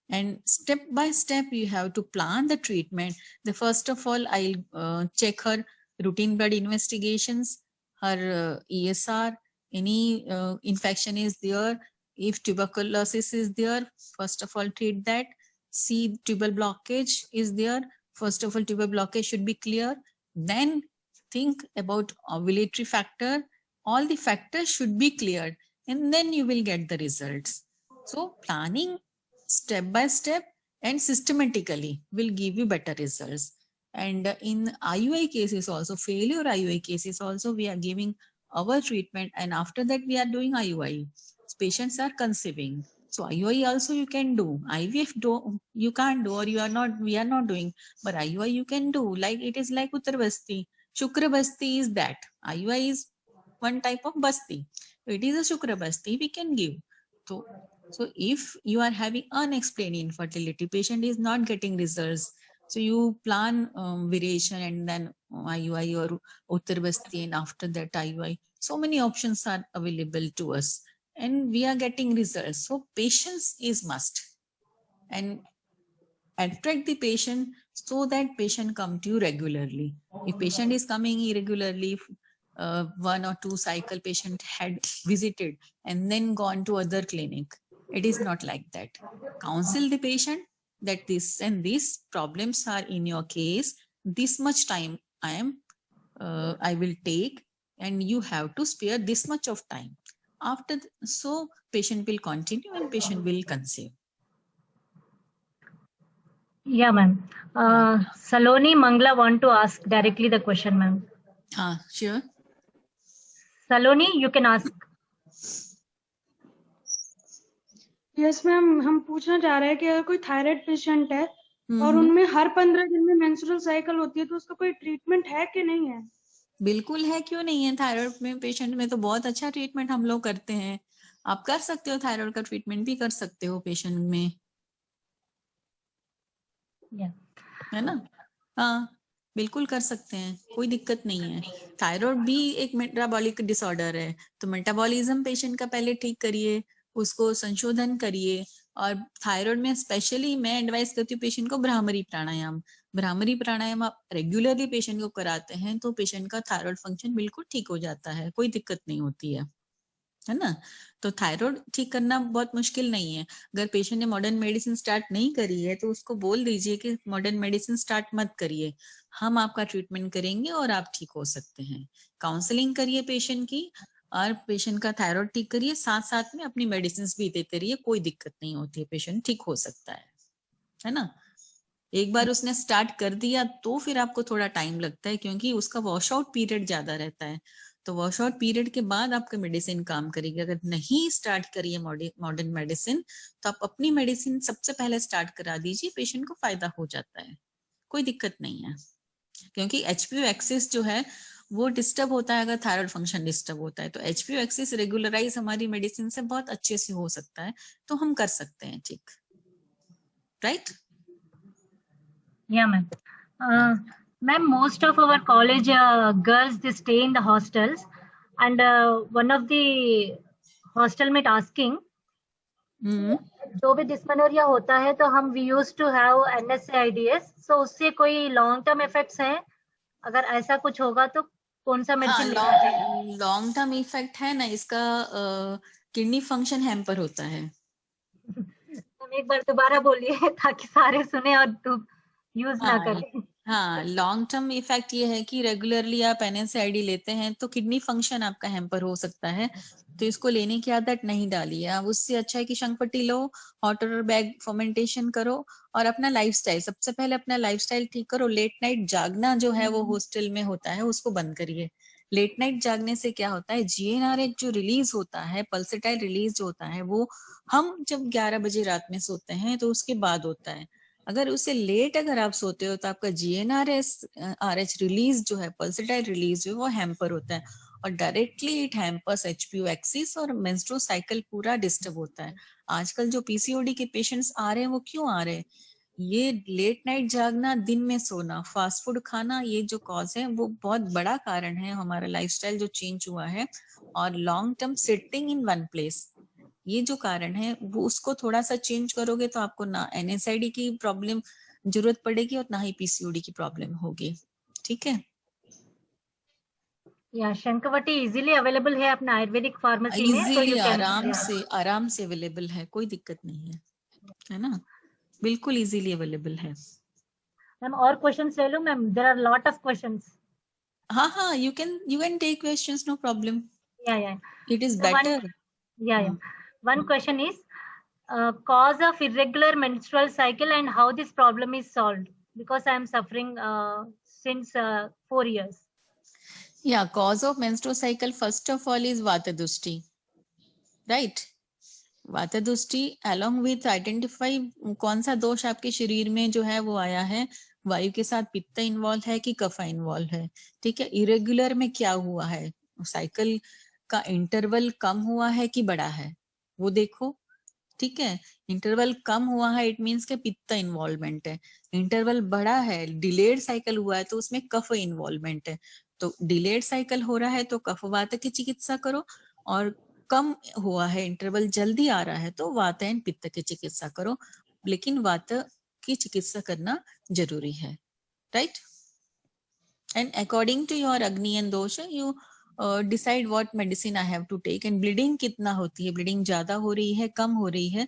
And step by step, you have to plan the treatment. The first of all, I'll check her routine blood investigations, her ESR, any infection is there. If tuberculosis is there, first of all, treat that. See, tubal blockage is there. First of all, tubal blockage should be clear. Then think about ovulatory factor. All the factors should be cleared, and then you will get the results. So planning step by step and systematically will give you better results. And in IUI cases also, failure IUI cases also, we are giving our treatment, and after that we are doing IUI. Patients are conceiving. So IUI also you can do. IVF you can't do, or we are not doing. But IUI you can do. Like it is like Uttar Basti. Shukra Basti is that. IUI is one type of Basti. It is a Shukra Basti we can give. So if you are having unexplained infertility, patient is not getting results, so you plan variation and then IUI or Uttar Basti, and after that IUI. So many options are available to us and we are getting results. So patience is must, and attract the patient so that patient come to you regularly. If patient is coming irregularly, 1 or 2 cycle patient had visited and then gone to other clinic, it is not like that. Counsel the patient that this and these problems are in your case, this much time I will take, and you have to spare this much of time. After so patient will continue and patient will conceive. Yeah, ma'am. Saloni Mangla want to ask directly the question, ma'am. Sure. Saloni, you can ask. Yes ma'am, हम पूछना चाह रहे हैं कि अगर कोई thyroid patient है और उनमें हर 15 दिन में मेंस्ट्रुअल साइकिल होती है तो उसका कोई ट्रीटमेंट है कि नहीं है? बिल्कुल है, क्यों नहीं है। थायराइड में पेशेंट में तो बहुत अच्छा ट्रीटमेंट हम लोग करते हैं। आप कर सकते हो, थायराइड का ट्रीटमेंट भी कर सकते हो पेशेंट में, है ना। हाँ, बिल्कुल कर सकते हैं, कोई दिक्कत नहीं है। थायराइड भी एक मेटाबॉलिक डिसऑर्डर है, तो मेटाबॉलिज्म पेशेंट का पहले ठीक करिए, उसको संशोधन करिए। और थायराइड में स्पेशली मैं एडवाइस करती हूँ पेशेंट को भ्रामरी प्राणायाम। भ्रामरी प्राणायाम आप रेगुलरली पेशेंट को कराते हैं तो पेशेंट का थायराइड फंक्शन बिल्कुल ठीक हो जाता है, कोई दिक्कत नहीं होती है। है ना। तो थायराइड ठीक करना बहुत मुश्किल नहीं है। अगर पेशेंट ने मॉडर्न मेडिसिन स्टार्ट नहीं करी है तो उसको बोल दीजिए कि मॉडर्न मेडिसिन स्टार्ट मत करिए, हम आपका ट्रीटमेंट करेंगे और आप ठीक हो सकते हैं। काउंसलिंग करिए पेशेंट की और पेशेंट का थायराइड ठीक करिए, साथ साथ में अपनी मेडिसिन भी देते रहिए, कोई दिक्कत नहीं होती है, पेशेंट ठीक हो सकता है ना। एक बार उसने स्टार्ट कर दिया तो फिर आपको थोड़ा टाइम लगता है, क्योंकि उसका वॉश आउट पीरियड ज्यादा रहता है। तो वॉश आउट पीरियड के बाद आपका मेडिसिन काम करेगी। अगर नहीं स्टार्ट करिए मॉडर्न मेडिसिन तो आप अपनी मेडिसिन सबसे पहले स्टार्ट करा दीजिए, पेशेंट को फायदा हो जाता है, कोई दिक्कत नहीं है। क्योंकि HPO एक्सिस जो है वो डिस्टर्ब होता है, अगर थायराइड फंक्शन डिस्टर्ब होता है तो HPO एक्सिस रेगुलराइज हमारी मेडिसिन से बहुत अच्छे से हो सकता है, तो हम कर सकते हैं ठीक, right? Yeah, ma'am. Ma'am, most of our college girls, they stay in the hostels, and one of the hostel mate asking, जो भी डिस्मेनोरिया होता है तो हम we used to have NSAIDs, so उससे कोई लॉन्ग टर्म इफेक्ट्स हैं? अगर ऐसा कुछ होगा तो कौन सा मेडिसिन लेना चाहिए? लॉन्ग टर्म इफेक्ट है ना इसका, किडनी फंक्शन हैम्पर होता है। तुम एक बार दोबारा बोलिए ताकि सारे सुने और तुम यूज ना करें। हाँ, लॉन्ग टर्म इफेक्ट ये है कि रेगुलरली आप NSAID लेते हैं तो किडनी फंक्शन आपका हैम्पर हो सकता है, तो इसको लेने की आदत नहीं डालिए आप। उससे अच्छा है कि शंखपट्टी लो, हॉट वाटर बैग फर्मेंटेशन करो और अपना लाइफस्टाइल, सबसे पहले अपना लाइफस्टाइल ठीक करो। लेट नाइट जागना जो है वो हॉस्टल में होता है, उसको बंद करिए। लेट नाइट जागने से क्या होता है, GnRH जो रिलीज होता है, पल्सेटाइल रिलीज जो होता है, वो हम जब 11 बजे रात में सोते हैं तो उसके बाद होता है। अगर उससे लेट अगर आप सोते हो तो आपका GnRH रिलीज जो है, पल्सेटाइल रिलीज जो है वो हैम्पर होता है और directly it hampers HPO axis और मेंस्ट्रुअल साइकिल पूरा डिस्टर्ब होता है। आजकल जो PCOD के पेशेंट्स आ रहे हैं वो क्यों आ रहे हैं, ये लेट नाइट जागना, दिन में सोना, फास्ट फूड खाना, ये जो कॉज है वो बहुत बड़ा कारण है। हमारा लाइफस्टाइल जो चेंज हुआ है और long term sitting in one place, ये जो कारण है वो उसको थोड़ा सा चेंज करोगे तो आपको ना NSAID की प्रॉब्लम जरूरत पड़ेगी और ना ही PCOD की प्रॉब्लम होगी, ठीक है। या शंखवटी इजीली अवेलेबल है अपना आयुर्वेदिक फार्मेसी में, तो इजीली आराम से अवेलेबल है, कोई दिक्कत नहीं है ना, बिल्कुल इजीली अवेलेबल है। मैम और क्वेश्चंस ले लो ma'am, there are lot of questions. हाँ, you can take questions, no problem. Yeah. It is better. One question is cause of irregular menstrual cycle and how this problem is solved, because I am suffering since 4 years. Yeah, cause of menstrual cycle first of all is Vatadushti, right? वातादुष्टि along with identify कौन सा दोष आपके शरीर में जो है वो आया है, वायु के साथ पित्त इन्वॉल्व है कि कफ इन्वॉल्व है, ठीक है। इरेगुलर में क्या हुआ है, साइकिल का इंटरवल कम हुआ है कि बड़ा है, वो देखो, ठीक है। इंटरवल कम हुआ है इट मीन्स के पित्त इन्वॉल्वमेंट है, इंटरवल बड़ा है, डिलेड साइकिल हुआ है तो उसमें कफ इन्वॉल्वमेंट है। तो डिलेड साइकिल हो रहा है तो कफवात की चिकित्सा करो, और कम हुआ है, इंटरवल जल्दी आ रहा है तो वातैन पित्त की चिकित्सा करो, लेकिन वात की चिकित्सा करना जरूरी है, right. And according to your agni and dosha you decide what medicine I have to take. And bleeding कितना होती है, ब्लीडिंग ज्यादा हो रही है, कम हो रही है,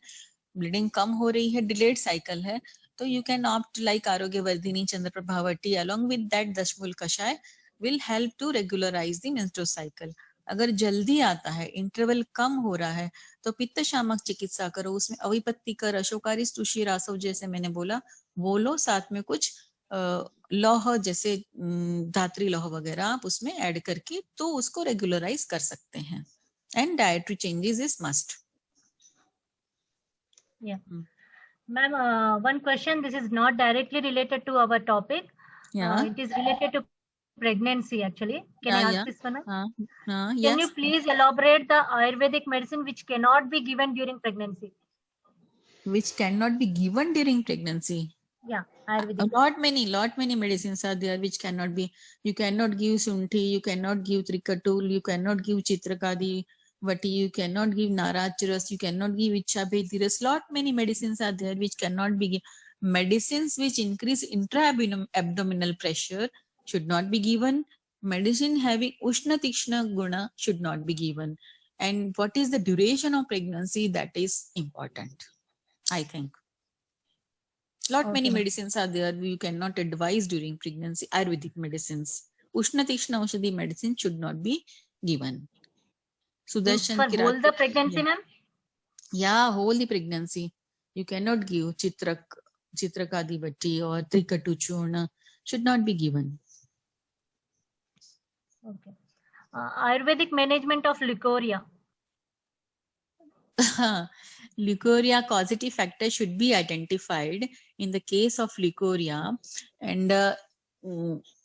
ब्लीडिंग कम हो रही है, डिलेड साइकिल है, तो you can opt like Arogyavardhini Chandra Prabhavati along with that दशमूल कषाय will help to regularize the menstrual cycle। अगर जल्दी आता है, इंटरवल कम हो रहा है तो पित्त शामक चिकित्सा करो, उसमें अविपत्तिकर, अशोकारिस, तुषी, रासव जैसे मैंने बोला वो लो, साथ में कुछ लौह जैसे धात्री लौह वगैरह आप उसमें ऐड करके तो उसको रेगुलराइज कर सकते हैं। And dietary changes is must. Ma'am, one question, this is not directly related to our topic. It is related to pregnancy actually. Can I ask this one? Can you please elaborate the Ayurvedic medicine which cannot be given during pregnancy? Which cannot be given during pregnancy? Yeah, Ayurvedic. Lot many medicines are there which cannot be. You cannot give Sunthi, you cannot give Trikatul, you cannot give Chitrakadi Vati, you cannot give Naracharas, you cannot give Ichabhediras. Lot many medicines are there which cannot be given. Medicines which increase intra-abdominal pressure should not be given. Medicine having Ushna Tikshna Guna should not be given. and what is the duration of pregnancy, that is important, I think. Many medicines are there you cannot advise during pregnancy. Ayurvedic medicines, Ushna Tishna Aushadhi medicine should not be given. Sudarshan for whole the pregnancy, ma'am? Yeah, whole the pregnancy. You cannot give Chitrakadi Bhatti or Trikatu Churna, should not be given. Okay. Ayurvedic management of leukorrhea. Leukorrhea causative factor should be identified in the case of leukorrhea, and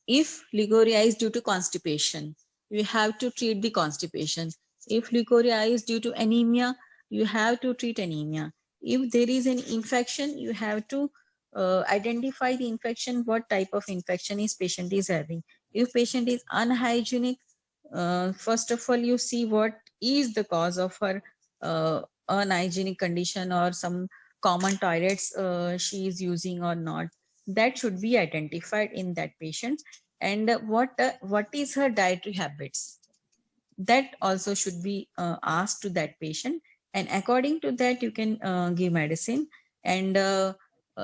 if leukorrhea is due to constipation, you have to treat the constipation. If leukorrhea is due to anemia, you have to treat anemia. If there is an infection, you have to identify the infection, what type of infection is patient is having. If patient is unhygienic, first of all, you see what is the cause of her unhygienic condition or some common toilets she is using or not. That should be identified in that patient. And what is her dietary habits, that also should be asked to that patient, and according to that you can give medicine. And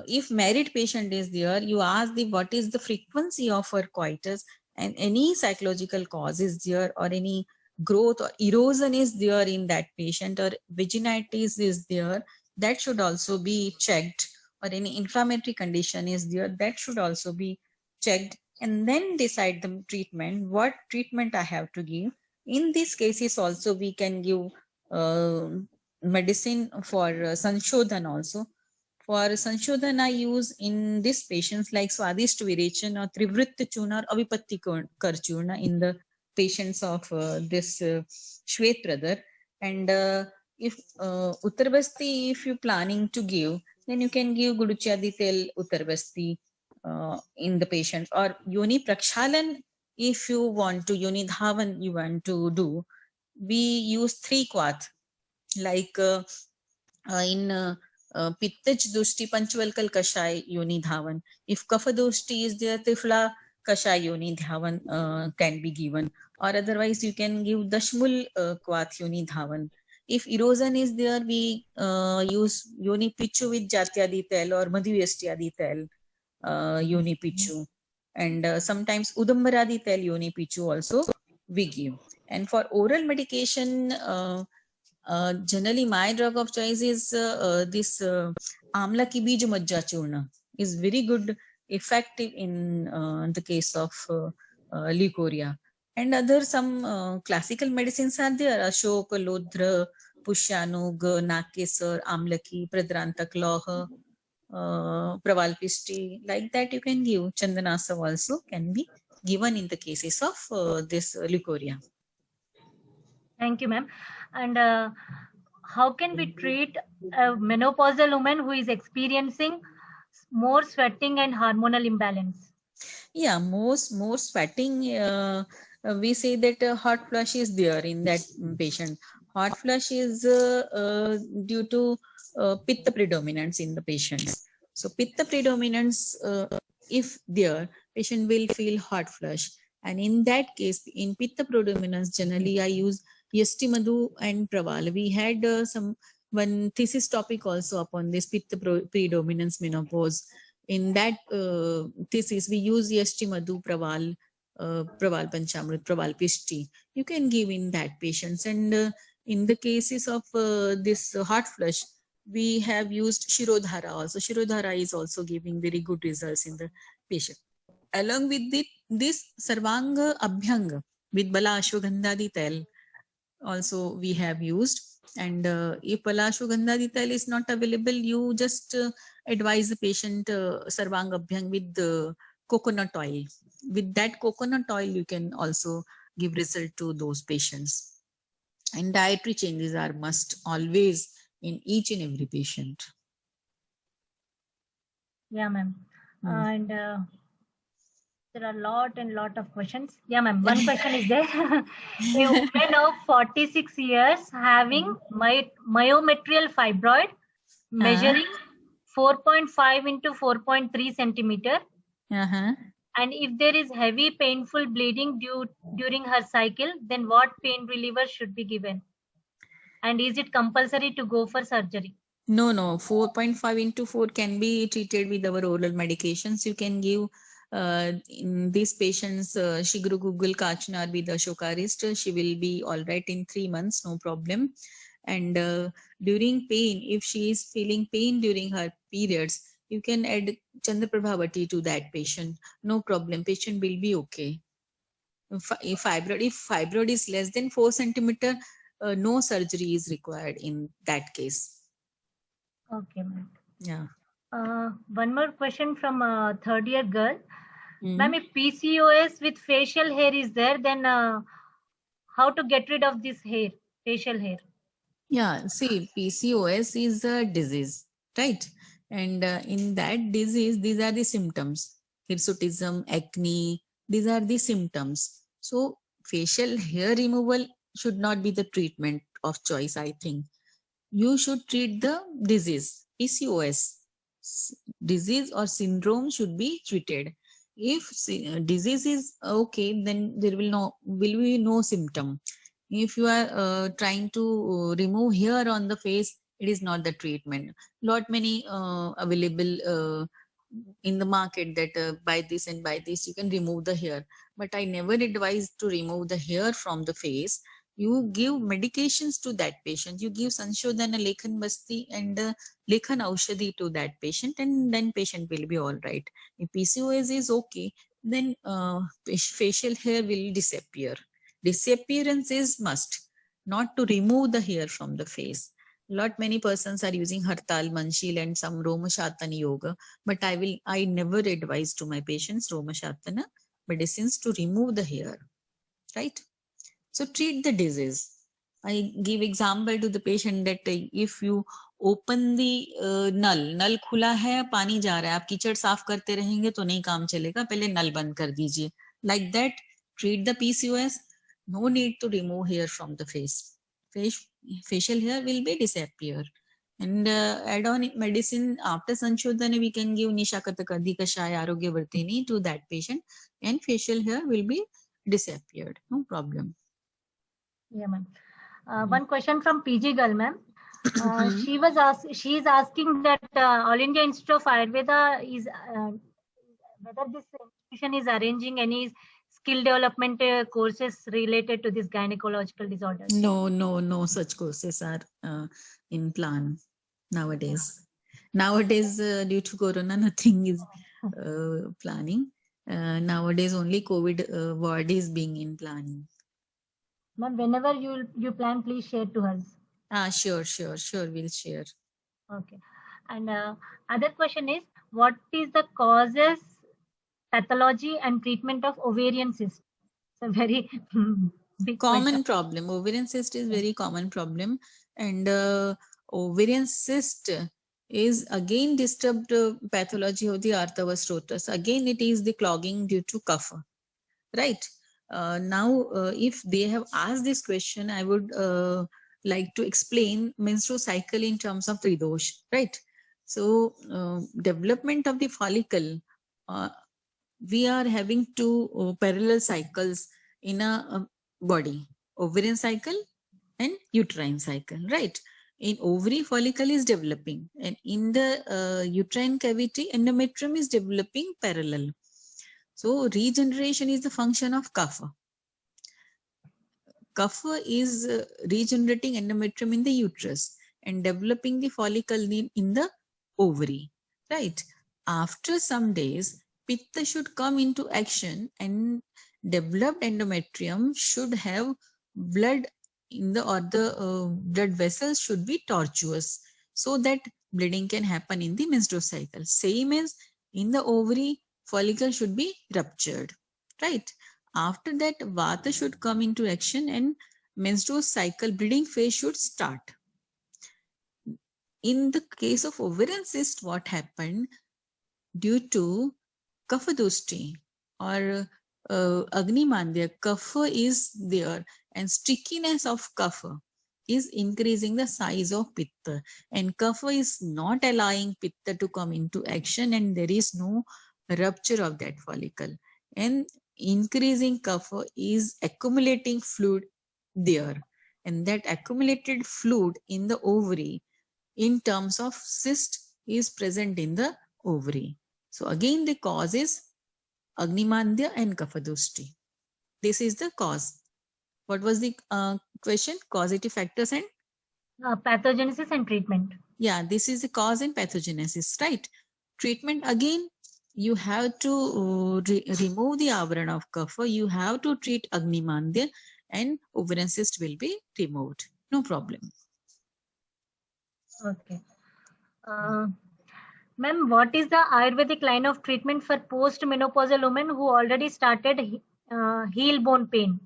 if married patient is there, you ask the what is the frequency of her coitus, and any psychological cause is there, or any growth or erosion is there in that patient, or vaginitis is there, that should also be checked, or any inflammatory condition is there, that should also be checked, and then decide the treatment, what treatment I have to give. In these cases also we can give medicine for Sanshodhan also. For Sanshodhan I use in these patients like Swadhisht Virechan or Trivritta Churna or Avipatti Karchurna in the patients of this Shwet brother. And if Uttarbasti, if you're planning to give, then you can give Guduchadi Tel Uttarbasti in the patients, or Yoni Prakshalan. If you want to, Yoni Dhavan you want to do, we use 3 kwath, like in Pittaj Dushti Panchvalkal Kashay Yoni Dhavan. If Kapha Dushti is there, Tifla Kashay Yoni Dhavan can be given, or otherwise you can give Dashmul kwath Yoni Dhavan. If erosion is there, we use Yoni Pichu with Jatyadi Tel or Madhyastiyadi Tel Yoni Pichu. And sometimes Udambaradi Tel Yoni Pichu also we give. And for oral medication, generally my drug of choice is this Amla Ki Bij Majja Churna is very good, effective in the case of leukorrhea. And other some classical medicines are there, Ashok, Lodhra, Pushyanug, Nakesar, Amlaki, Pradrantak, Loha, Pravalpisti, like that you can give. Chandanasa also can be given in the cases of this leukorrhea. Thank you, ma'am. And how can we treat a menopausal woman who is experiencing more sweating and hormonal imbalance? Yeah, more sweating. We say that hot flush is there in that patient. Hot flush is due to pitta predominance in the patients. So pitta predominance, if there, patient will feel hot flush. And in that case, in pitta predominance, generally I use Yasti Madhu and Praval. We had one thesis topic also upon this pitta predominance menopause. In that thesis, we use Yasti Madhu, Praval, Praval Panchamrit, Praval Pishti. You can give in that patients. And in the cases of this hot flush, we have used Shirodhara also. Shirodhara is also giving very good results in the patient. Along with this Sarvanga Abhyanga with Bala Ashwagandhadi Tel also we have used. And if Bala Ashwagandhadi Tel is not available, you just advise the patient Sarvanga Abhyang with the coconut oil. With that coconut oil, you can also give result to those patients. And dietary changes are must always in each and every patient. Yeah, ma'am. And there are lot of questions. Yeah, ma'am. One question is there. A woman of 46 years having myometrial fibroid measuring 4.5 into 4.3 centimeter. And if there is heavy painful bleeding during her cycle, then what pain reliever should be given? And is it compulsory to go for surgery? No, 4.5 into 4 can be treated with our oral medications. You can give in these patients Shigru Google Kachnar with Ashokarist. She will be all right in 3 months, no problem. And during pain, if she is feeling pain during her periods, you can add Chandraprabhavati to that patient. No problem. Patient will be okay. If fibroid is less than 4 centimeter, no surgery is required in that case. Okay, ma'am. Yeah. One more question from a third year girl. Ma'am, if PCOS with facial hair is there, then how to get rid of this hair, facial hair? Yeah, see, PCOS is a disease, right? And in that disease, these are the symptoms. Hirsutism, acne, these are the symptoms. So facial hair removal should not be the treatment of choice, I think. You should treat the disease. PCOS disease or syndrome should be treated. If disease is okay, then there will be no symptom. If you are trying to remove hair on the face, it is not the treatment. Lot many available in the market that buy this and buy this, you can remove the hair. But I never advise to remove the hair from the face. You give medications to that patient. You give Sanshodhana Lekhan Basti and Lekhan Aushadhi to that patient, and then patient will be all right. If PCOS is okay, then facial hair will disappear. Disappearance is must, not to remove the hair from the face. Many persons are using Hartal, Manshil and some Romashatana yoga, but I never advise to my patients Romashatana medicines to remove the hair, right? So treat the disease. I give example to the patient that if you open the नल खुला है, पानी जा रहा है, आप कीचड़ साफ करते रहेंगे तो नहीं काम चलेगा, पहले नल बंद कर दीजिए. Like that, treat the PCOS. No need to remove hair from the face. Facial hair will be disappear. And add on medicine after Sanshodhana, we can give Nishakata Kashaya Arogya Vartini to that patient, and facial hair will be disappeared. No problem. Yeah, ma'am. One question from PG girl, ma'am. She is asking that All India Institute of Ayurveda is whether this institution is arranging any skill development courses related to this gynecological disorders. No such courses are in plan nowadays. Nowadays, due to Corona, nothing is planning. Nowadays, only COVID ward is being in planning. Ma'am, whenever you plan, please share to us. Sure, we'll share. Okay. And other question is, what is the causes, pathology and treatment of ovarian cyst? It's a very big common problem. Ovarian cyst is very common problem, and ovarian cyst is again disturbed pathology of the Artava Strotas. Again, it is the clogging due to kapha, right? Now, if they have asked this question, I would like to explain menstrual cycle in terms of Tridosh, right? So, development of the follicle, we are having two parallel cycles in a body, ovarian cycle and uterine cycle, right? In ovary, follicle is developing, and in the uterine cavity, endometrium is developing parallel. So regeneration is the function of kapha. Kapha is regenerating endometrium in the uterus and developing the follicle in the ovary, right? After some days, pitta should come into action, and developed endometrium should have blood in the blood vessels should be tortuous, so that bleeding can happen in the menstrual cycle. Same as in the ovary, follicle should be ruptured, right? After that, vata should come into action and menstrual cycle bleeding phase should start. In the case of ovarian cyst, what happened? Due to kapha doshti or agni mandya, kapha is there, and stickiness of kapha is increasing the size of pitta, and kapha is not allowing pitta to come into action, and there is no rupture of that follicle, and increasing kapha is accumulating fluid there, and that accumulated fluid in the ovary in terms of cyst is present in the ovary. So again the cause is Agnimandya and Kaphadoshti. This is the cause. What was the question? Causative factors and pathogenesis and treatment. Yeah, this is the cause and pathogenesis, right? Treatment again, you have to remove the avarana of kapha. You have to treat Agnimandya and ovarian cyst will be removed. No problem. Okay. Ma'am, what is the Ayurvedic line of treatment for post-menopausal women who already started heel bone pain?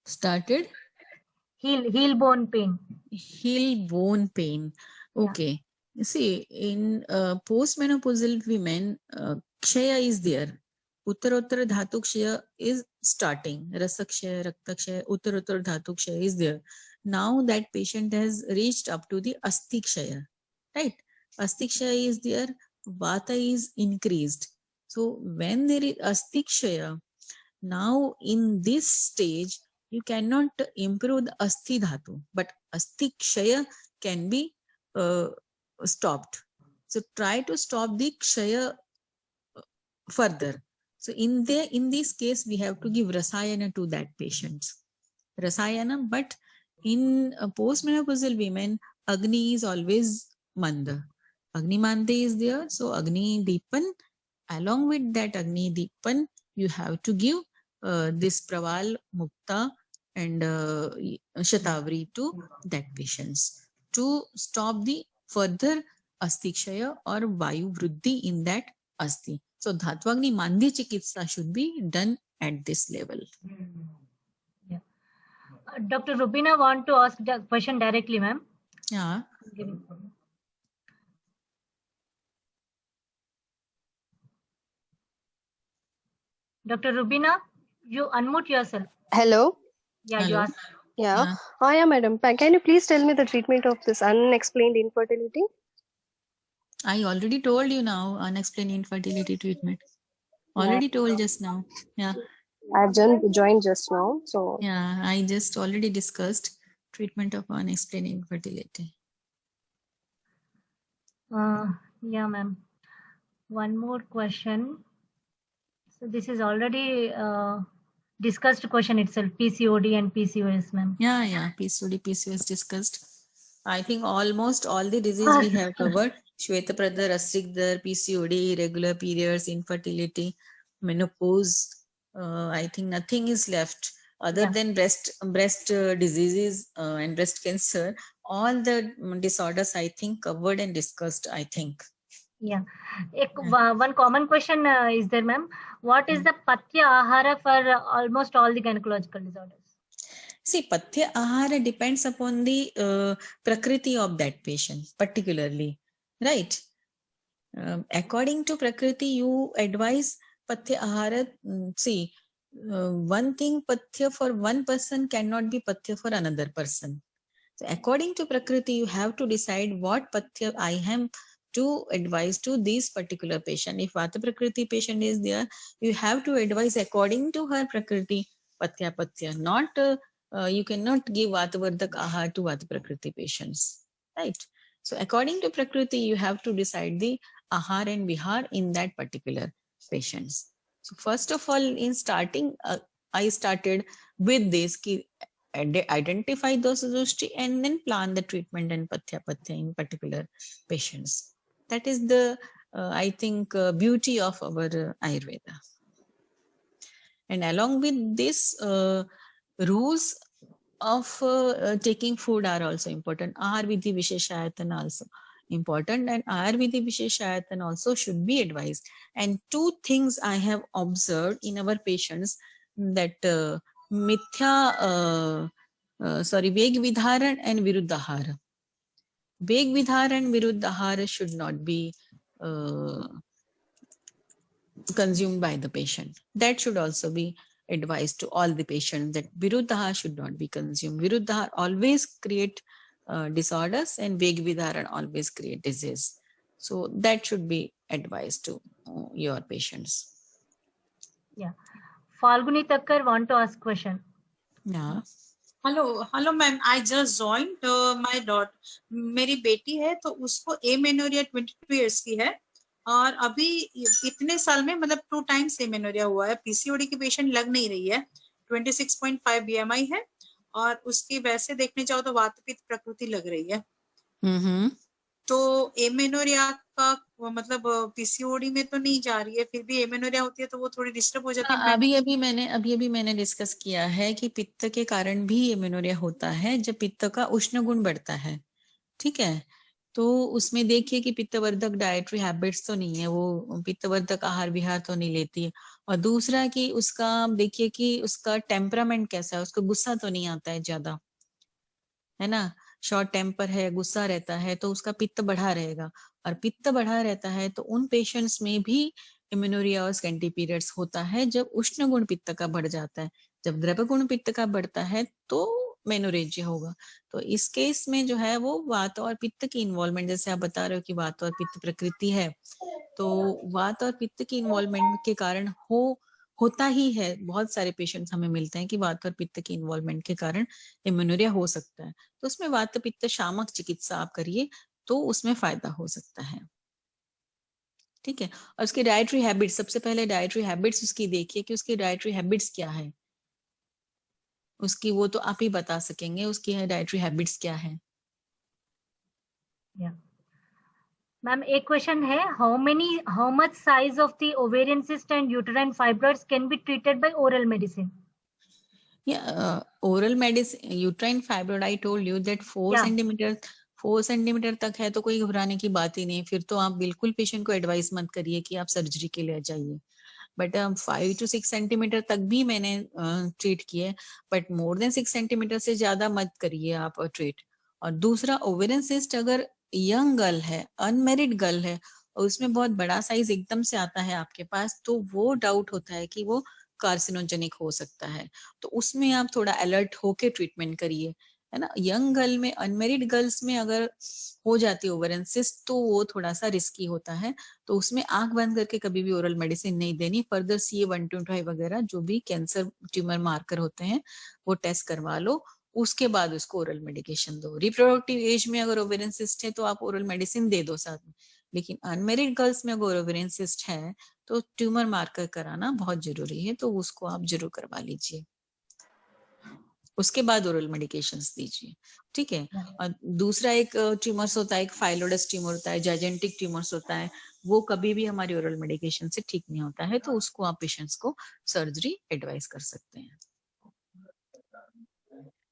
Started? Heel bone pain. Heel bone pain. Okay. Yeah. You see, in post-menopausal women, Kshaya is there. Uttarottara Dhatu Kshaya is starting. Rasa Kshaya, Rakta Kshaya, Uttarottara Dhatu Kshaya is there. Now that patient has reached up to the Asti Kshaya, right? Asti Kshaya is there, Vata is increased. So when there is Asti Kshaya, now in this stage, you cannot improve the Asti Dhatu, but Asti Kshaya can be stopped. So try to stop the Kshaya further. So in this case, we have to give Rasayana to that patient. Rasayana, but in postmenopausal women, Agni is always Manda. Agni Manda is there. So Agni Deepan, along with that Agni Deepan, you have to give this Praval, Mukta and Shatavari to that patients to stop the further Astikshaya or Vayu Vruddhi in that Asti. So Dhatvagni Mandi Chikitsa should be done at this level. Yeah. Dr. Rubina want to ask the question directly, ma'am. Yeah. Dr. Rubina, you unmute yourself. Hello. Yeah, Hello. you ask. Yeah. Yeah, madam. Can you please tell me the treatment of this unexplained infertility? I already told you now, unexplained infertility treatment. Already told just now. Yeah. I've joined just now. So yeah, I just already discussed treatment of unexplained infertility. Yeah, ma'am. One more question. So this is already discussed question itself, PCOD and PCOS, ma'am. Yeah, PCOD, PCOS discussed. I think almost all the disease we have covered. Shwetapradha, Rastrikdar, PCOD, irregular periods, infertility, menopause. I think nothing is left other than breast diseases and breast cancer. All the disorders I think covered and discussed, I think. Yeah. One common question is there, ma'am. What is the Pathya Ahara for almost all the gynecological disorders? See, Pathya Ahara depends upon the prakriti of that patient, particularly, right? According to prakriti, you advise Pathya Ahara. See, one thing Pathya for one person cannot be Pathya for another person. So according to prakriti, you have to decide what Pathya I am to advise to this particular patient. If Vata Prakriti patient is there, you have to advise according to her prakriti Pathya. Not you cannot give Vatavardhak Ahar to Vata Prakriti patients, right? So according to prakriti, you have to decide the Ahar and Vihar in that particular patients. So first of all, in starting, I started with this identify those doshti and then plan the treatment and pathya in particular patients. That is the I think beauty of our Ayurveda. And along with this, rules of taking food are also important. Ahar Vidhi Visheshayatana also important, and Ahar Vidhi Visheshayatana also should be advised. And two things I have observed in our patients, that Veg Vidharan and Viruddhahara. Veg Vidhara and Viruddhahara should not be consumed by the patient. That should also be advised to all the patients, that Viruddhahara should not be consumed. Viruddhahara always create disorders and Veg Vidharan always create disease. So that should be advised to your patients. Yeah. Falguni Thakkar want to ask question. Yeah. Hello ma'am, I just joined my daughter, मेरी बेटी है तो उसको amenorrhoea 22 years की है और अभी इतने साल में मतलब 2 टाइम्स एमेनोरिया हुआ है। पीसीओडी की पेशेंट लग नहीं रही है, 26.5 बीएमआई है और उसकी वैसे देखने जाओ तो वातपित्त प्रकृति लग रही है। तो एमेनोरिया का मतलब पीसीओडी में तो नहीं जा रही है, फिर भी एमेनोरिया होती है तो वो थोड़ी डिस्टर्ब हो जाती है। अभी मैंने डिस्कस किया है कि पित्त के कारण भी एमेनोरिया होता है जब पित्त का उष्ण गुण बढ़ता है। ठीक है, तो उसमें देखिए कि पित्तवर्धक डाइटरी हैबिट्स तो नहीं है, वो पित्तवर्धक आहार विहार तो नहीं लेती है। और दूसरा कि उसका देखिए कि उसका टेम्परामेंट कैसा है, उसको गुस्सा तो नहीं आता है ज्यादा, है ना। शॉर्ट टेम्पर है, गुस्सा रहता है तो उसका पित्त बढ़ा रहेगा, और पित्त बढ़ा रहता है तो उन पेशेंट्स में भी इम्यूनोरिया और स्कैंटी पीरियड्स होता है जब उष्ण गुण पित्त का बढ़ जाता है। जब द्रव गुण पित्त का बढ़ता है तो मेनोरेजिया होगा। तो इस केस में जो है वो वात और पित्त की इन्वॉल्वमेंट, जैसे आप बता रहे हो कि वात और पित्त प्रकृति है, तो वात और पित्त की इन्वॉल्वमेंट के कारण होता ही है। बहुत सारे पेशेंट्स हमें मिलते हैं कि वात और पित्त की इन्वॉल्वमेंट के कारण इम्यूनोरिया हो सकता है। तो उसमें वात पित्त शामक चिकित्सा आप करिए तो उसमें फायदा हो सकता है। ठीक है, और उसकी डाइटरी हैबिट्स, सबसे पहले डाइटरी हैबिट्स उसकी देखिए कि उसकी डाइटरी हैबिट्स क्या है उसकी, वो तो आप ही बता सकेंगे उसकी डाइटरी हैबिट्स क्या है। मैम एक क्वेश्चन है, how much size of the ovarian cyst and uterine fibroids can be treated by oral medicine? Oral medicine uterine fibroid, I told you that 4 centimetre तक है तो कोई घबराने की बात ही नहीं। फिर तो आप बिल्कुल पेशेंट को एडवाइस मत करिए कि आप सर्जरी के लिए जाइए। बट 5 to 6 सेंटीमीटर तक भी मैंने ट्रीट किए, बट मोर देन 6 सेंटीमीटर से ज्यादा मत करिए आप ट्रीट। और दूसरा, ओवेरियन सिस्ट अगर यंग गर्ल है, अनमेरिड गर्ल है और उसमें बहुत बड़ा साइज एकदम से आता है आपके पास, तो वो डाउट होता है कि वो कार्सिनोजेनिक हो सकता है। तो उसमें आप थोड़ा अलर्ट होके ट्रीटमेंट करिए, है ना। यंग गर्ल में, अनमेरिड गर्ल्स में अगर हो जाती है ओवेरियन सिस्ट तो वो थोड़ा सा रिस्की होता है। तो उसमें आंख बंद करके कभी भी ओरल मेडिसिन नहीं देनी। फर्दर CA-125 वगैरह जो भी कैंसर ट्यूमर मार्कर होते हैं वो टेस्ट करवा लो, उसके बाद उसको ओरल मेडिकेशन दो। रिप्रोडक्टिव एज में अगर ओवेरियन सिस्ट है तो आप ओरल मेडिसिन दे दो साथ में, लेकिन अनमेरिड गर्ल्स में अगर ओवेरियन सिस्ट है तो ट्यूमर मार्कर कराना बहुत जरूरी है, तो उसको आप जरूर करवा लीजिए, उसके बाद ओरल मेडिकेशंस दीजिए। ठीक है, और दूसरा एक ट्यूमर्स होता है, एक फाइलोडस ट्यूमर होता है, जाइजेंटिक ट्यूमर्स होता है, वो कभी भी हमारी ओरल मेडिकेशन से ठीक नहीं होता है, तो उसको आप पेशेंट्स को सर्जरी एडवाइस कर सकते हैं।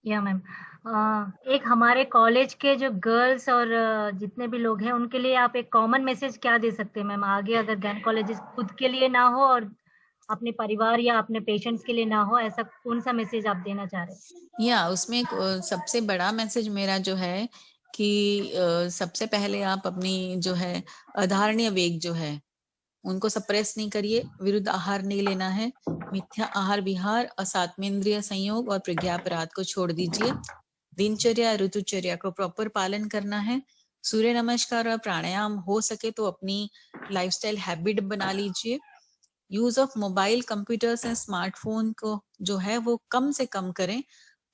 या मैम, एक हमारे कॉलेज के जो गर्ल्स और जितने भी लोग हैं उनके लिए आप एक कॉमन मैसेज क्या दे सकते हैं मैम, आगे अगर गायनेकोलॉजिस्ट खुद के लिए ना हो और अपने परिवार या अपने पेशेंट्स के लिए ना हो, ऐसा कौन सा मैसेज आप देना चाह रहे हैं? या उसमें सबसे बड़ा मैसेज मेरा जो है कि सबसे पहले आप अपनी जो है अधारणीय वेग जो है उनको सप्रेस नहीं करिए, विरुद्ध आहार नहीं लेना है, मिथ्या आहार विहार, असात्मेंद्रिय संयोग और प्रज्ञापराध को छोड़ दीजिए। दिनचर्या, ऋतुचर्या को प्रॉपर पालन करना है। सूर्य नमस्कार और प्राणायाम हो सके तो अपनी लाइफस्टाइल हैबिट बना लीजिए। Use of mobile, computers and smartphone को जो है वो कम से कम करें,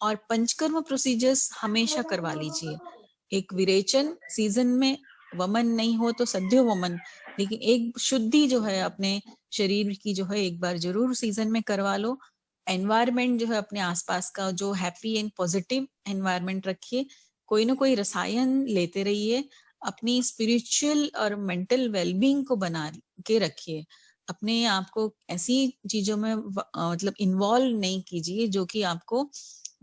और पंचकर्म प्रोसीजर्स हमेशा करवा लीजिए। एक विरेचन सीजन में, वमन नहीं हो तो सद्यो वमन, लेकिन एक शुद्धि जो है अपने शरीर की जो है एक बार जरूर सीजन में करवा लो। एनवायरमेंट जो है अपने आसपास का जो हैप्पी एंड पॉजिटिव एनवायरमेंट रखिए, कोई ना कोई रसायन लेते रहिए, अपनी स्पिरिचुअल और मेंटल वेलबींग को बना के रखिए। अपने आप को ऐसी चीजों में मतलब इन्वॉल्व नहीं कीजिए जो कि आपको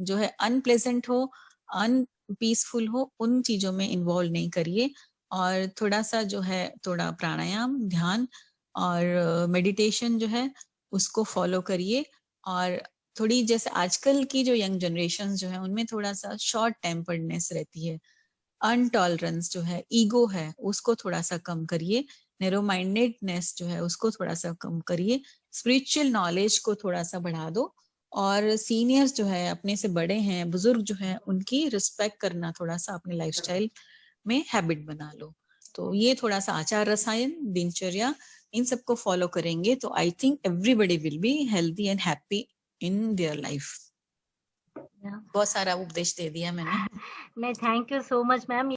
जो है अनप्लेजेंट हो, अनपीसफुल हो, उन चीजों में इन्वॉल्व नहीं करिए। और थोड़ा सा जो है थोड़ा प्राणायाम, ध्यान और मेडिटेशन जो है उसको फॉलो करिए। और थोड़ी जैसे आजकल की जो यंग जनरेशन जो है उनमें थोड़ा सा शॉर्ट टेम्पर्डनेस रहती है, अनटॉलरेंस जो है, ईगो है, उसको थोड़ा सा कम करिए। नैरो माइंडेडनेस जो है उसको थोड़ा सा कम करिए। स्पिरिचुअल नॉलेज को थोड़ा सा बढ़ा दो, और सीनियर्स जो है, अपने से बड़े हैं, बुजुर्ग जो है, उनकी रिस्पेक्ट करना थोड़ा सा अपने लाइफस्टाइल में हैबिट बना लो। तो ये थोड़ा सा आचार रसायन, दिनचर्या, इन सबको फॉलो करेंगे तो I think everybody will be healthy and happy in their life. बहुत सारा उपदेश दे दिया मैंने। नहीं, thank you so much ma'am.